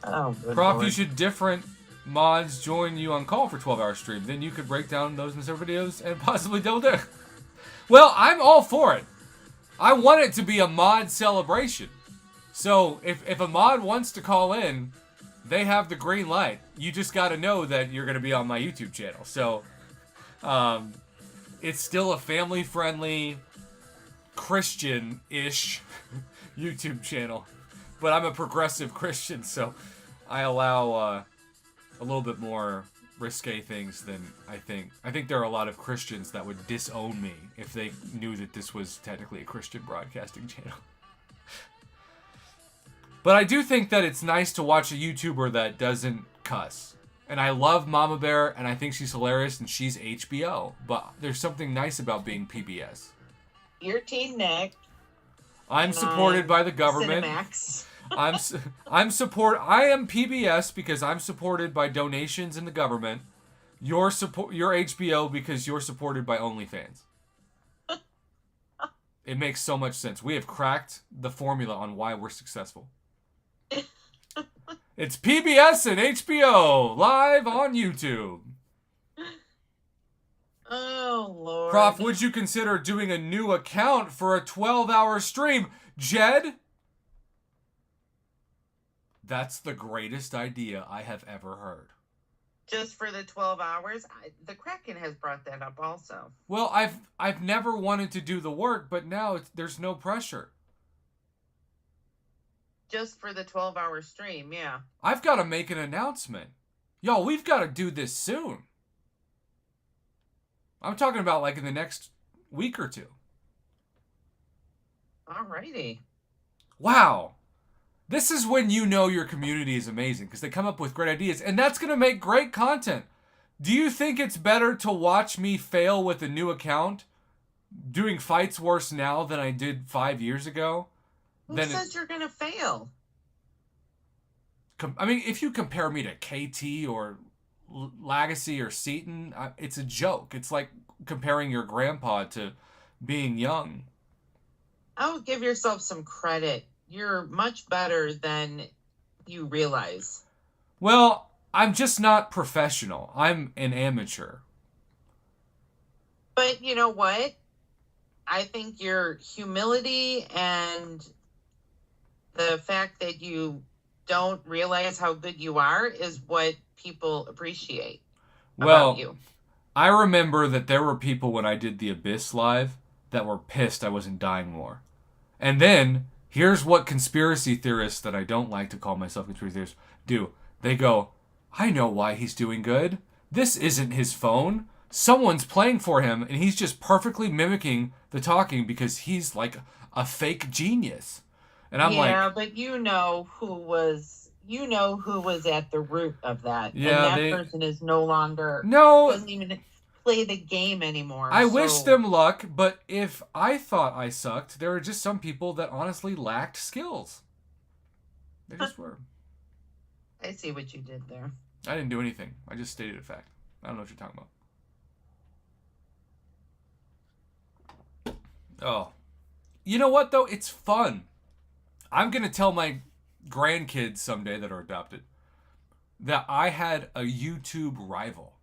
B: Oh, good
A: Prof,
B: Lord.
A: you should different mods join you on call for 12-hour stream. Then you could break down those in several videos and possibly double dip. Well, I'm all for it. I want it to be a mod celebration. So if a mod wants to call in, they have the green light. You just got to know that you're going to be on my YouTube channel. So it's still a family-friendly, Christian-ish YouTube channel. But I'm a progressive Christian, so I allow a little bit more risque things than I think. I think there are a lot of Christians that would disown me if they knew that this was technically a Christian broadcasting channel. But I do think that it's nice to watch a YouTuber that doesn't cuss. And I love Mama Bear, and I think she's hilarious, and she's HBO. But there's something nice about being PBS.
B: You're Team Nick.
A: I'm supported by the government.
B: Cinemax.
A: I am PBS because I'm supported by donations in the government. You're HBO because you're supported by OnlyFans. It makes so much sense. We have cracked the formula on why we're successful. It's PBS and HBO live on YouTube.
B: Oh, Lord.
A: Prof, would you consider doing a new account for a 12-hour stream? Jed? That's the greatest idea I have ever heard.
B: Just for the 12 hours? The Kraken has brought that up also.
A: Well, I've never wanted to do the work, but now there's no pressure.
B: Just for the 12-hour stream, yeah.
A: I've got to make an announcement. Y'all, we've got to do this soon. I'm talking about like in the next week or two.
B: Alrighty.
A: Wow. This is when you know your community is amazing because they come up with great ideas, and that's going to make great content. Do you think it's better to watch me fail with a new account, doing fights worse now than I did 5 years ago?
B: Who says you're going to fail?
A: I mean, if you compare me to KT or Lagacy or Seaton, it's a joke. It's like comparing your grandpa to being young.
B: I would give yourself some credit. You're much better than you realize.
A: Well, I'm just not professional. I'm an amateur.
B: But you know what? I think your humility and the fact that you don't realize how good you are is what people appreciate about you.
A: I remember that there were people when I did the Abyss live that were pissed I wasn't dying more. And then, here's what conspiracy theorists that I don't like to call myself conspiracy theorists do. They go, I know why he's doing good. This isn't his phone. Someone's playing for him, and he's just perfectly mimicking the talking because he's like a fake genius. And I'm like...
B: Yeah, but you know who was at the root of that.
A: Yeah,
B: and that person is no longer...
A: No...
B: doesn't even play the game anymore.
A: I wish them luck, but if I thought I sucked, there were just some people that honestly lacked skills. They just were.
B: I see what you did there.
A: I didn't do anything. I just stated a fact. I don't know what you're talking about. Oh. You know what, though? It's fun. I'm going to tell my grandkids someday that are adopted that I had a YouTube rival.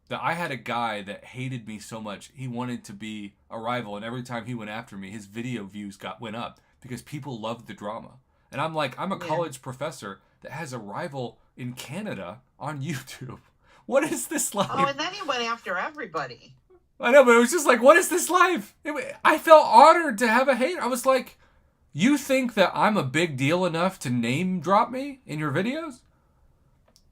A: that I had a guy that hated me so much, he wanted to be a rival, and every time he went after me, his video views went up because people loved the drama. And I'm like, I'm a college professor that has a rival in Canada on YouTube. What is this life?
B: Oh, and then he went after everybody.
A: I know, but it was just like, what is this life? I felt honored to have a hate. I was like, you think that I'm a big deal enough to name drop me in your videos?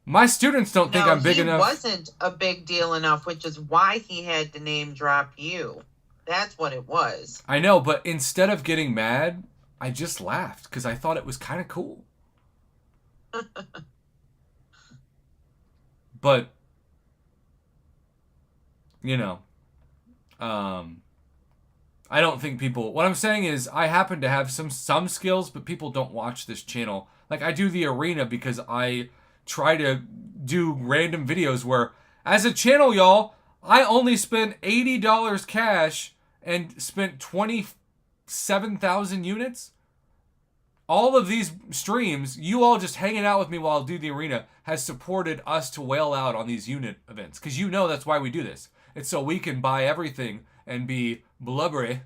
A: My students don't think I'm big enough.
B: He wasn't a big deal enough, which is why he had to name drop you. That's what it was.
A: I know, but instead of getting mad, I just laughed because I thought it was kind of cool. But, you know, I don't think people... What I'm saying is I happen to have some skills, but people don't watch this channel. Like, I do the arena because I try to do random videos where, as a channel, y'all, I only spent $80 cash and spent 27,000 units. All of these streams, you all just hanging out with me while I do the arena, has supported us to whale out on these unit events. Because you know that's why we do this. It's so we can buy everything and be blubbery.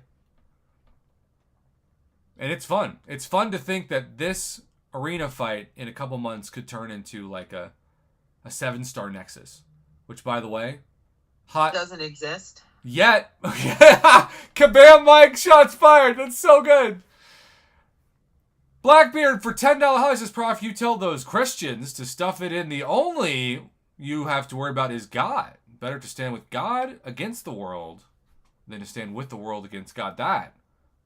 A: And it's fun. It's fun to think that this arena fight in a couple months could turn into like a 7-star Nexus. Which, by the way, hot.
B: Doesn't exist.
A: Yet. Kabam, Mike, shots fired. That's so good. Blackbeard for $10. How says, Prof, you tell those Christians to stuff it in. The only you have to worry about is God. Better to stand with God against the world than to stand with the world against God. That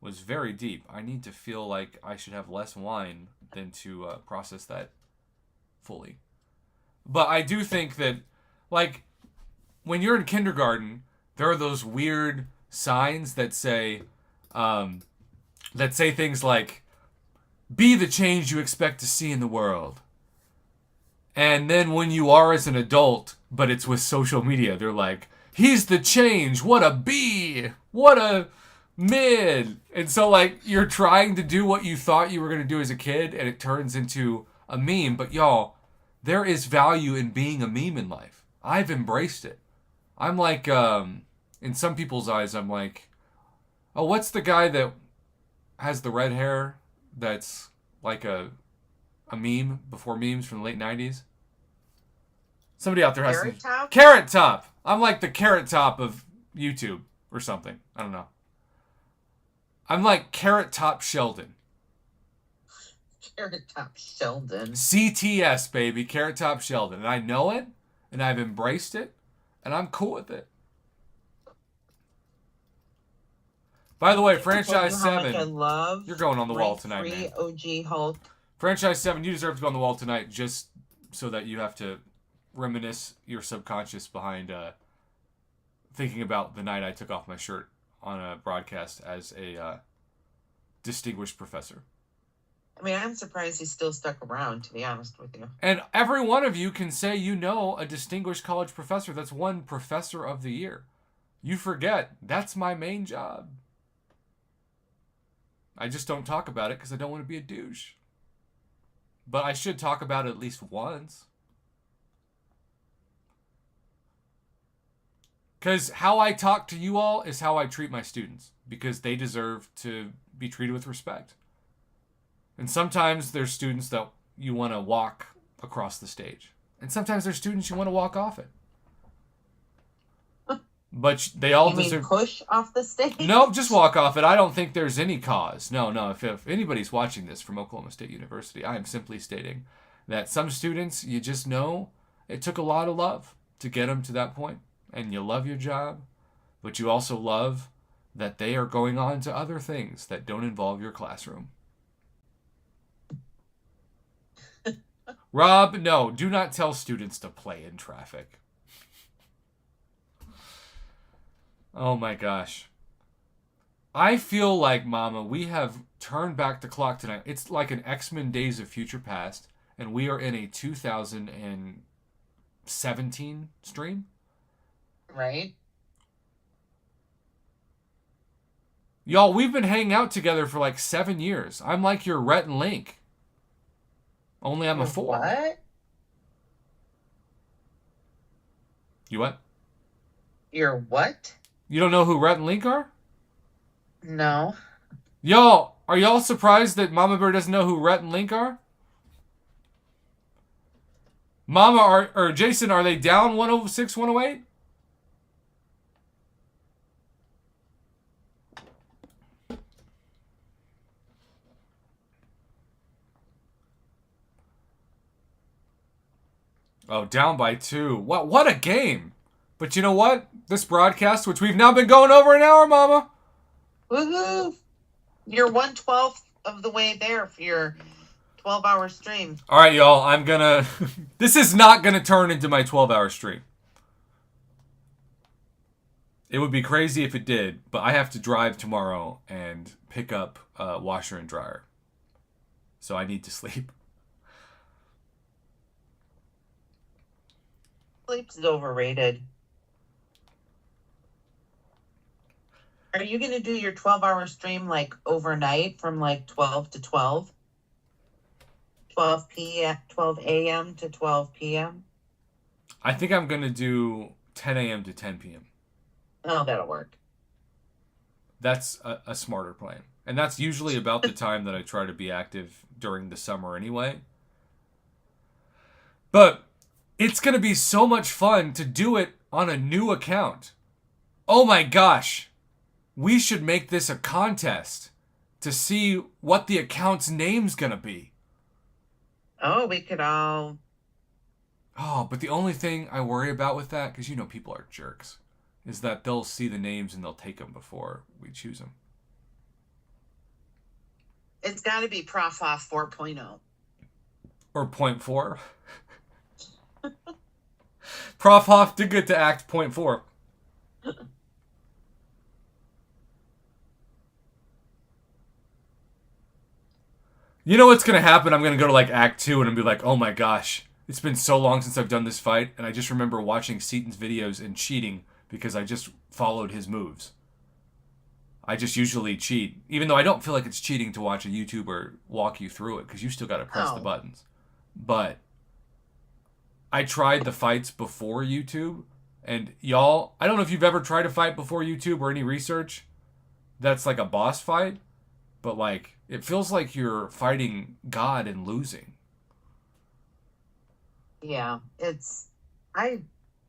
A: was very deep. I need to feel like I should have less wine than to process that fully. But I do think that, like, when you're in kindergarten, there are those weird signs that say things like, be the change you expect to see in the world. And then when you are as an adult, but it's with social media, they're like, he's the change. What a B. What a mid. And so, like, you're trying to do what you thought you were going to do as a kid, and it turns into a meme. But, y'all, there is value in being a meme in life. I've embraced it. I'm like, in some people's eyes, I'm like, oh, what's the guy that has the red hair that's like a meme before memes from the late 90s? Somebody out there has
B: Carrot Top?
A: Carrot Top. I'm like the Carrot Top of YouTube or something. I don't know. I'm like Carrot Top Sheldon.
B: Carrot Top Sheldon.
A: CTS, baby. Carrot Top Sheldon. And I know it, and I've embraced it, and I'm cool with it. By the way, Franchise 7, you're going on the wall tonight, man.
B: OG Hulk.
A: Franchise 7, you deserve to go on the wall tonight just so that you have to reminisce your subconscious behind thinking about the night I took off my shirt on a broadcast as a distinguished professor.
B: I mean, I'm surprised he's still stuck around, to be honest with you.
A: And every one of you can say you know a distinguished college professor that's won Professor of the Year. You forget, that's my main job. I just don't talk about it because I don't want to be a douche. But I should talk about it at least once. Because how I talk to you all is how I treat my students. Because they deserve to be treated with respect. And sometimes there's students that you want to walk across the stage. And sometimes there's students you want to walk off it. But they all deserve...
B: You mean push off the stage?
A: No, just walk off it. I don't think there's any cause. No. If anybody's watching this from Oklahoma State University, I am simply stating that some students, you just know it took a lot of love to get them to that point. And you love your job, but you also love that they are going on to other things that don't involve your classroom. Rob, no, do not tell students to play in traffic. Oh my gosh. I feel like, Mama, we have turned back the clock tonight. It's like an X-Men Days of Future Past, and we are in a 2017 stream.
B: Right.
A: Y'all, we've been hanging out together for like 7 years. I'm like your Rhett and Link. Only I'm a 4.
B: What?
A: You what?
B: Your what?
A: You don't know who Rhett and Link are?
B: No.
A: Y'all, are y'all surprised that Mama Bear doesn't know who Rhett and Link are? Jason, are they down 106, 108? Oh, down by 2. What a game. But you know what? This broadcast, which we've now been going over an hour, Mama.
B: Woohoo! You're 1/12 of the way there for your 12-hour stream.
A: All right, y'all. This is not gonna turn into my 12-hour stream. It would be crazy if it did, but I have to drive tomorrow and pick up a washer and dryer. So I need to sleep.
B: Sleep's overrated. Are you going to do your 12-hour stream like overnight from like 12 to 12? 12 a.m. to 12 p.m.?
A: I think I'm going to do 10 a.m. to 10 p.m.
B: Oh, that'll work.
A: That's a smarter plan. And that's usually about the time that I try to be active during the summer anyway. But it's going to be so much fun to do it on a new account. Oh my gosh. We should make this a contest to see what the account's name's going to be.
B: Oh, we could all...
A: Oh, but the only thing I worry about with that, because you know people are jerks, is that they'll see the names and they'll take them before we choose them.
B: It's got to be Prof Hoff 4.0.
A: Or 0.4. Prof Hoff did get to act 0.4. You know what's going to happen? I'm going to go to like Act 2 and be like, oh my gosh, it's been so long since I've done this fight. And I just remember watching Seaton's videos and cheating because I just followed his moves. I just usually cheat, even though I don't feel like it's cheating to watch a YouTuber walk you through it because you still got to press the buttons. But I tried the fights before YouTube. And y'all, I don't know if you've ever tried a fight before YouTube or any research that's like a boss fight. But like, it feels like you're fighting God and losing.
B: Yeah,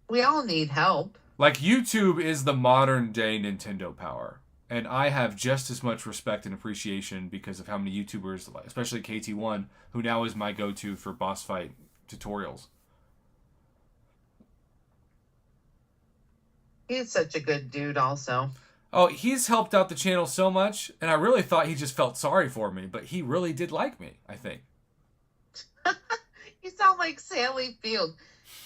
B: we all need help.
A: Like, YouTube is the modern day Nintendo Power. And I have just as much respect and appreciation because of how many YouTubers, especially KT1, who now is my go-to for boss fight tutorials.
B: He's such a good dude also.
A: Oh, he's helped out the channel so much, and I really thought he just felt sorry for me, but he really did like me, I think.
B: You sound like Sally Field.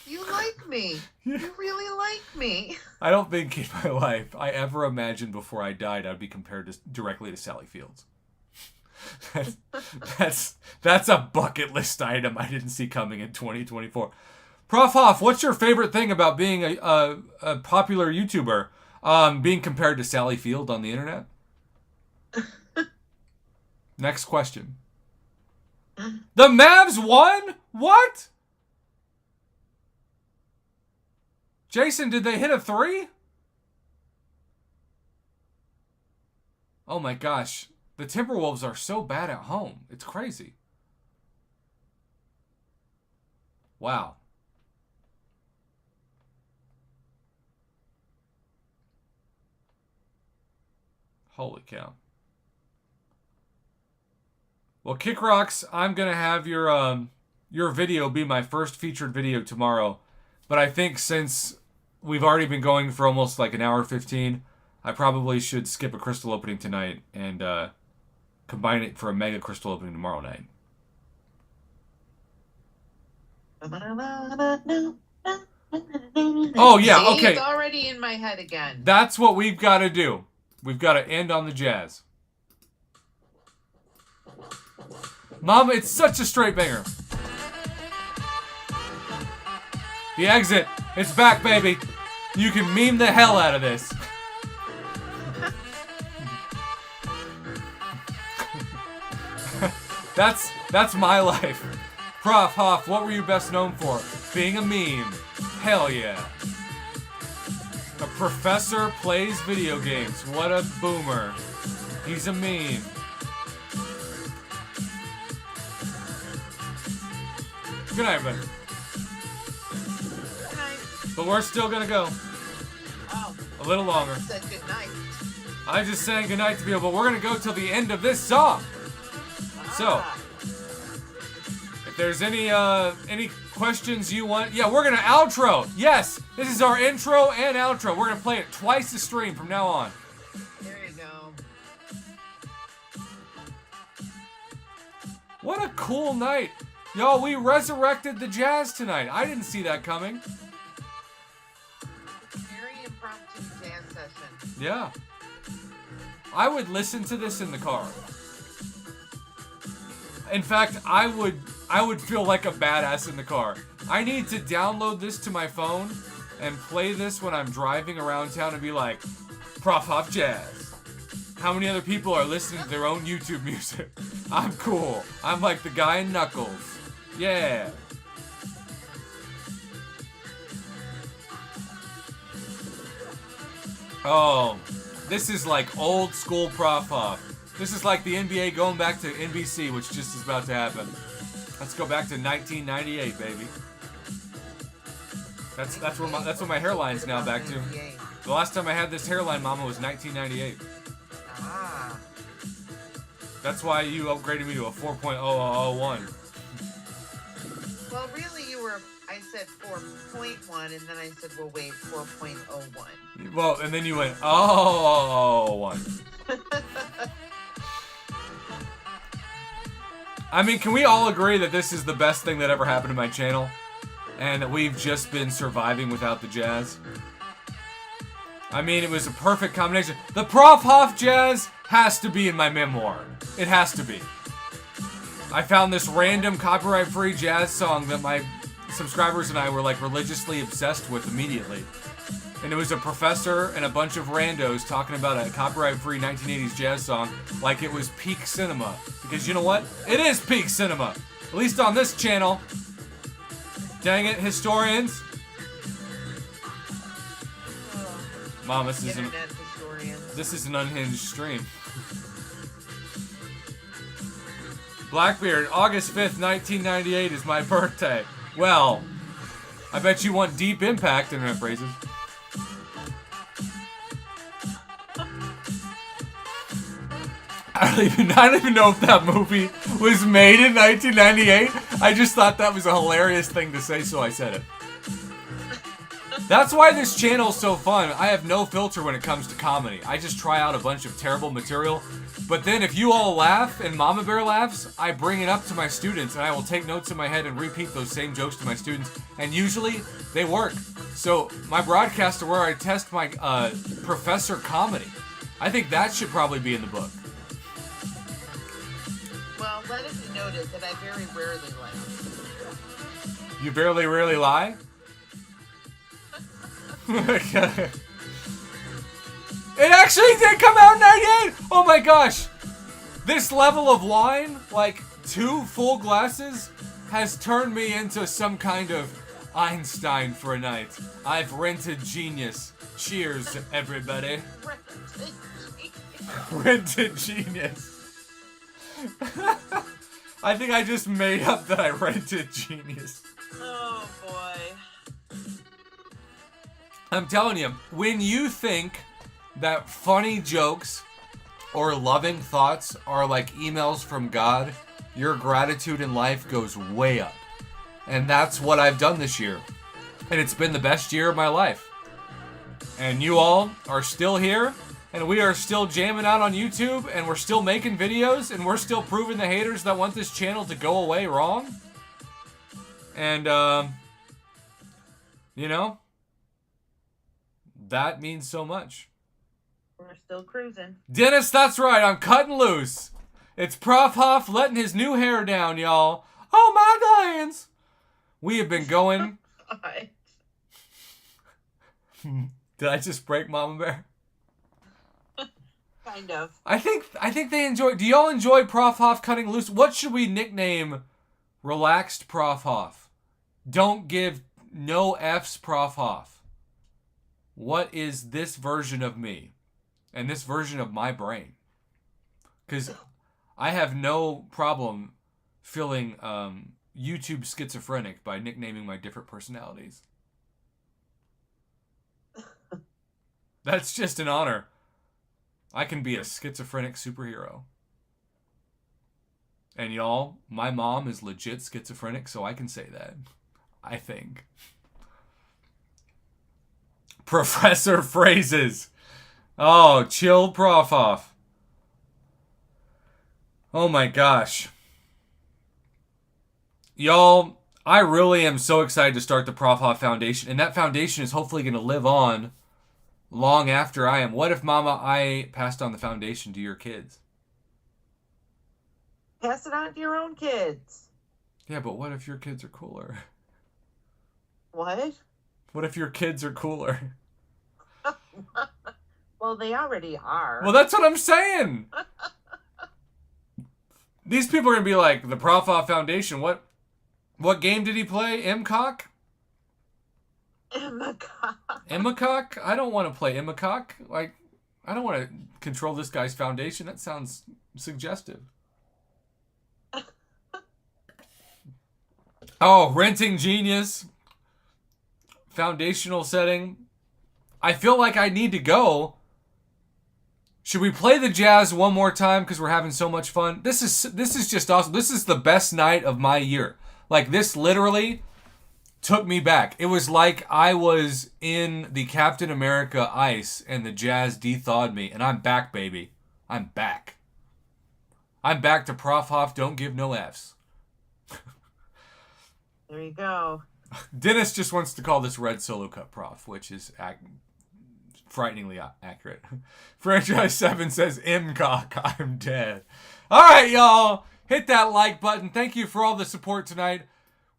B: You like me. You really like me. I
A: don't think in my life I ever imagined before I died I'd be compared directly to Sally Fields. That's a bucket list item I didn't see coming in 2024. Prof Hoff, what's your favorite thing about being a popular YouTuber? Being compared to Sally Field on the internet? Next question. The Mavs won? What? Jason, did they hit a 3? Oh my gosh. The Timberwolves are so bad at home. It's crazy. Wow. Holy cow. Well, Kick Rocks, I'm going to have your video be my first featured video tomorrow. But I think since we've already been going for almost like an hour 15, I probably should skip a crystal opening tonight and combine it for a mega crystal opening tomorrow night. Oh, yeah, okay.
B: It's already in my head again.
A: That's what we've got to do. We've got to end on the jazz. Mama, it's such a straight banger. The exit. It's back, baby. You can meme the hell out of this. That's my life. Prof Hoff, what were you best known for? Being a meme. Hell yeah. The Professor plays video games. What a boomer. He's a meme. Good night, everybody.
B: Good night.
A: But we're still gonna go.
B: Oh.
A: A little longer.
B: I said good night.
A: I just saying goodnight to people, but we're gonna go till the end of this song. So, if there's any questions you want, yeah, we're gonna outro. Yes, this is our intro and outro. We're gonna play it twice a stream from now on.
B: There you go.
A: What a cool night, y'all! We resurrected the jazz tonight. I didn't see that coming.
B: Very impromptu jazz session.
A: Yeah, I would listen to this in the car. In fact, I would feel like a badass in the car. I need to download this to my phone and play this when I'm driving around town and be like, Prof Hoff Jazz. How many other people are listening to their own YouTube music? I'm cool. I'm like the guy in Knuckles. Yeah. Oh, this is like old school Prof Hoff. This is like the NBA going back to NBC, which just is about to happen. Let's go back to 1998, baby. That's what my hairline's now back to. The last time I had this hairline, Mama, was 1998.
B: Ah.
A: That's why you upgraded me to a 4.0001.
B: Well, really, I said 4.1, and then I said, well, wait, 4.01.
A: Well, and then you went, oh, one. I mean, can we all agree that this is the best thing that ever happened to my channel? And that we've just been surviving without the jazz? I mean, it was a perfect combination. The Prof Hoff Jazz has to be in my memoir. It has to be. I found this random copyright-free jazz song that my subscribers and I were like religiously obsessed with immediately. And it was a professor and a bunch of randos talking about a copyright-free 1980s jazz song like it was peak cinema. Because you know what? It is peak cinema. At least on this channel. Dang it, historians. Mom, this is an unhinged stream. Blackbeard, August 5th, 1998 is my birthday. Well, I bet you want Deep Impact internet phrases. I don't even know if that movie was made in 1998. I just thought that was a hilarious thing to say, so I said it. That's why this channel is so fun. I have no filter when it comes to comedy. I just try out a bunch of terrible material. But then if you all laugh and Mama Bear laughs, I bring it up to my students and I will take notes in my head and repeat those same jokes to my students. And usually they work. So my broadcasts are where I test my professor comedy. I think that should probably be in the book.
B: Well, let it be noted that I very rarely laugh.
A: You rarely lie? It actually did come out in 98! Oh my gosh! This level of wine, like 2 full glasses, has turned me into some kind of Einstein for a night. I've rented genius. Cheers, everybody. Rented genius. I think I just made up that I rented genius.
B: Oh boy.
A: I'm telling you, when you think that funny jokes or loving thoughts are like emails from God, your gratitude in life goes way up. And that's what I've done this year. And it's been the best year of my life. And you all are still here, and we are still jamming out on YouTube, and we're still making videos, and we're still proving the haters that want this channel to go away wrong. And, you know, that means so much.
B: We're still cruising.
A: Dennis, that's right. I'm cutting loose. It's Prof Hoff letting his new hair down, y'all. Oh, my glands. We have been going. Did I just break Mama Bear?
B: Kind of.
A: I think they enjoy. Do y'all enjoy Prof Hoff cutting loose? What should we nickname Relaxed Prof Hoff? Don't give no F's Prof Hoff. what is this version of me and this version of my brain? Because I have no problem feeling YouTube schizophrenic by nicknaming my different personalities. That's just an honor. I can be a schizophrenic superhero. And y'all, my mom is legit schizophrenic, so I can say that. I think. Professor Phrases. Oh, chill, Prof Hoff. Oh my gosh. Y'all, I really am so excited to start the Prof Hoff Foundation, and that foundation is hopefully going to live on long after I am. What if, Mama, I passed on the foundation to your kids?
B: Pass it on to your own kids.
A: Yeah, but what if your kids are cooler?
B: What?
A: What if your kids are cooler?
B: Well, they already are.
A: Well, that's what I'm saying. These people are going to be like, the Prof Hoff Foundation, what game did he play? MCOC?
B: MCOC.
A: MCOC? I don't want to play MCOC. Like, I don't want to control this guy's foundation. That sounds suggestive. Oh, renting genius. Foundational setting. I feel like I need to go. Should we play the jazz one more time because we're having so much fun? This is just awesome. This is the best night of my year. Like, this literally took me back. It was like I was in the Captain America ice and the jazz de-thawed me, and I'm back, baby. I'm back. I'm back to Prof Hoff Don't Give No Fs.
B: There you go.
A: Dennis just wants to call this Red Solo Cup Prof, which is frighteningly accurate. Franchise 7 says, MCOC, I'm dead. All right, y'all. Hit that like button. Thank you for all the support tonight.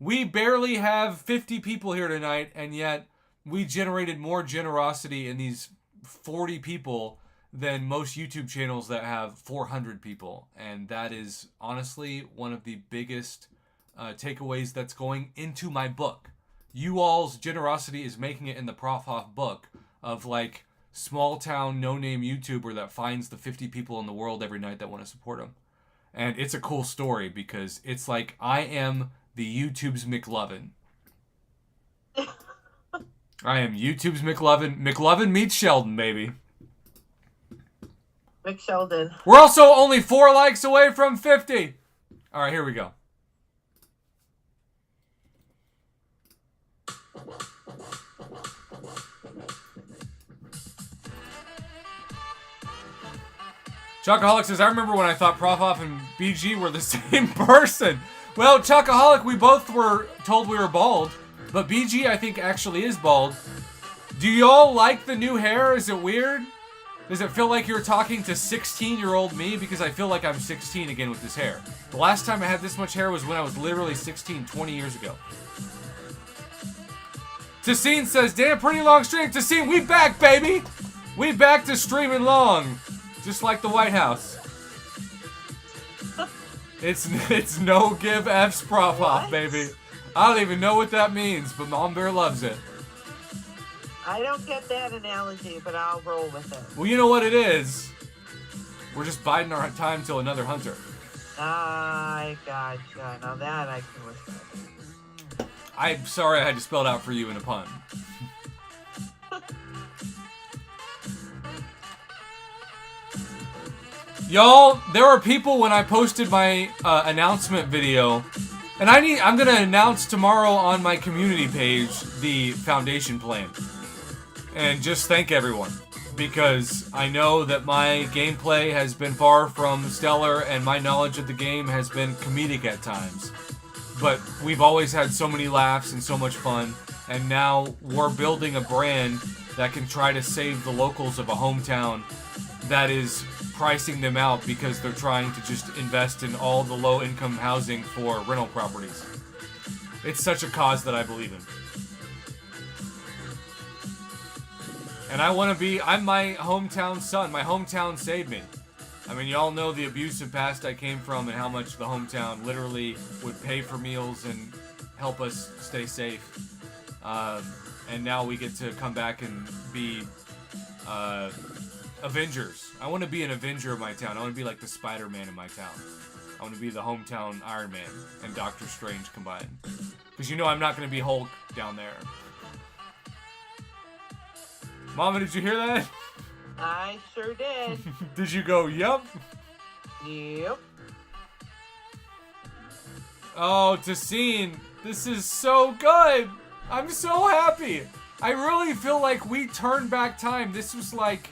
A: We barely have 50 people here tonight, and yet we generated more generosity in these 40 people than most YouTube channels that have 400 people. And that is honestly one of the biggest takeaways that's going into my book. You all's generosity is making it in the Prof Hoff book of like small town no name YouTuber that finds the 50 people in the world every night that want to support him. And it's a cool story because it's like I am the YouTube's McLovin. I am YouTube's McLovin. McLovin meets Sheldon, baby.
B: McSheldon.
A: We're also only 4 likes away from 50. All right, here we go. Chocoholic says, I remember when I thought Prof Hoff and BG were the same person. Well, Chocoholic, we both were told we were bald, but BG I think actually is bald. Do y'all like the new hair? Is it weird? Does it feel like you're talking to 16-year-old me? Because I feel like I'm 16 again with this hair. The last time I had this much hair was when I was literally 16, 20 years ago. Tassine says, damn, pretty long stream. Tassine, we back, baby. We back to streaming long. Just like the White House. It's no give F's Prof Hoff, baby. I don't even know what that means, but Mom Bear loves it.
B: I don't get that analogy, but I'll roll with it.
A: Well, you know what it is. We're just biding our time till another hunter.
B: I gotcha. Now that I can respect.
A: I'm sorry I had to spell it out for you in a pun. Y'all, there are people when I posted my announcement video, and I'm gonna announce tomorrow on my community page the foundation plan, and just thank everyone because I know that my gameplay has been far from stellar, and my knowledge of the game has been comedic at times. But we've always had so many laughs and so much fun, and now we're building a brand that can try to save the locals of a hometown that is pricing them out because they're trying to just invest in all the low-income housing for rental properties. It's such a cause that I believe in. And I'm my hometown son. My hometown saved me. I mean, y'all know the abusive past I came from and how much the hometown literally would pay for meals and help us stay safe. and now we get to come back and be Avengers. I want to be an Avenger of my town. I want to be like the Spider-Man in my town. I want to be the hometown Iron Man and Doctor Strange combined. Because you know I'm not going to be Hulk down there. Mama, did you hear that?
B: I sure did.
A: Did you go, yup?
B: Yep.
A: Oh, Tassine, this is so good. I'm so happy. I really feel like we turned back time. This was like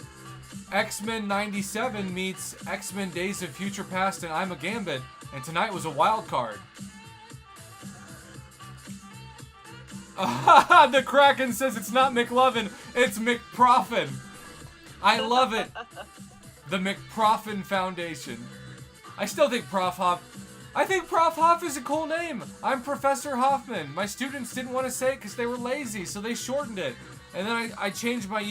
A: X-Men 97 meets X-Men Days of Future Past and I'm a Gambit, and tonight was a wild card. The Kraken says it's not McLovin, it's McProffin. I love it. The McProffin Foundation. I still think Prof Hoff. I think Prof Hoff is a cool name. I'm Professor Hoffman. My students didn't want to say it because they were lazy, so they shortened it. And then I changed my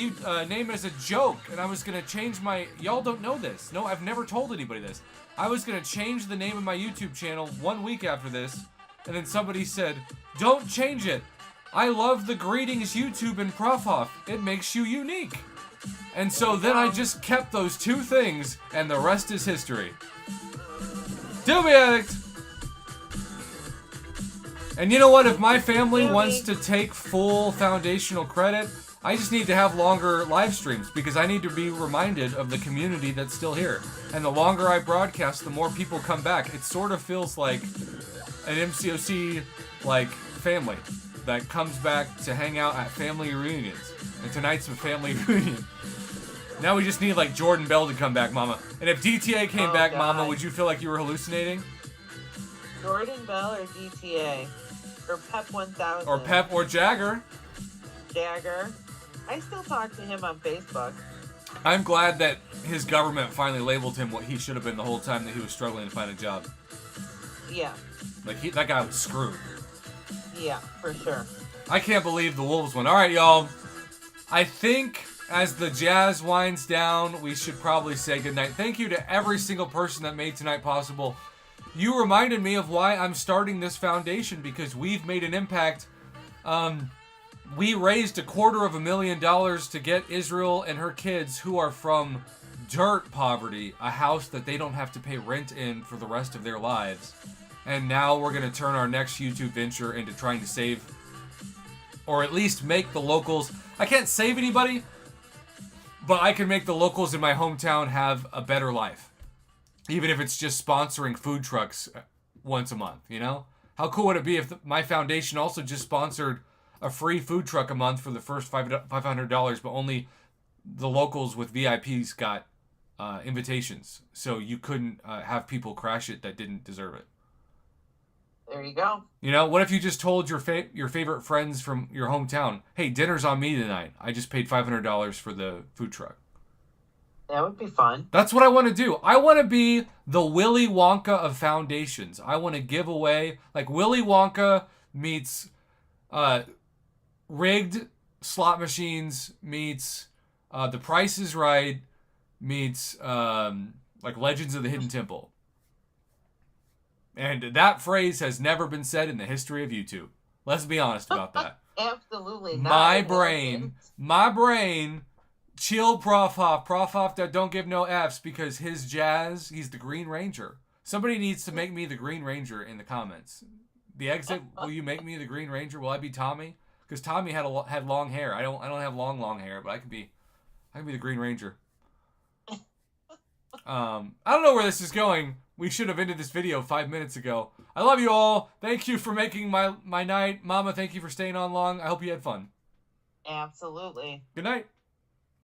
A: name as a joke, and I was going to change my... Y'all don't know this. No, I've never told anybody this. I was going to change the name of my YouTube channel 1 week after this, and then somebody said, don't change it. I love the greetings YouTube and Prof Hoff. It makes you unique. And so then I just kept those two things, and the rest is history. Doobie Addict! And you know what? If my family wants to take full foundational credit, I just need to have longer live streams because I need to be reminded of the community that's still here. And the longer I broadcast, the more people come back. It sort of feels like an MCOC like family that comes back to hang out at family reunions. And tonight's a family reunion. Now we just need like Jordan Bell to come back, Mama. And if DTA came back, God. Mama, would you feel like you were hallucinating?
B: Jordan Bell or DTA? Or Pep 1000?
A: Or Pep or Jagger?
B: Jagger. I still talk to him on Facebook.
A: I'm glad that his government finally labeled him what he should have been the whole time that he was struggling to find a job.
B: Yeah.
A: Like, that guy was screwed.
B: Yeah, for sure.
A: I can't believe the Wolves won. All right, y'all. I think as the jazz winds down, we should probably say goodnight. Thank you to every single person that made tonight possible. You reminded me of why I'm starting this foundation, because we've made an impact. We raised $250,000 to get Israel and her kids, who are from dirt poverty, a house that they don't have to pay rent in for the rest of their lives. And now we're going to turn our next YouTube venture into trying to save, or at least make the locals... I can't save anybody, but I can make the locals in my hometown have a better life. Even if it's just sponsoring food trucks once a month, you know? How cool would it be if my foundation also just sponsored a free food truck a month for the first $500, but only the locals with VIPs got invitations, so you couldn't have people crash it that didn't deserve it.
B: There you go.
A: You know, what if you just told your favorite friends from your hometown, hey, dinner's on me tonight. I just paid $500 for the food truck.
B: That would be fun.
A: That's what I want to do. I want to be the Willy Wonka of foundations. I want to give away, like Willy Wonka meets rigged slot machines meets The Price is Right meets like Legends of the Hidden Temple. And that phrase has never been said in the history of YouTube. Let's be honest about that.
B: Absolutely not.
A: My brain, chill Prof Hoff that don't give no F's, because his jazz, he's the Green Ranger. Somebody needs to make me the Green Ranger in the comments. The exit, will you make me the Green Ranger? Will I be Tommy? Because Tommy had long hair. I don't have long hair, but I can be the Green Ranger. I don't know where this is going. We should have ended this video 5 minutes ago. I love you all. Thank you for making my night. Mama, thank you for staying on long. I hope you had fun.
B: Absolutely.
A: Good night.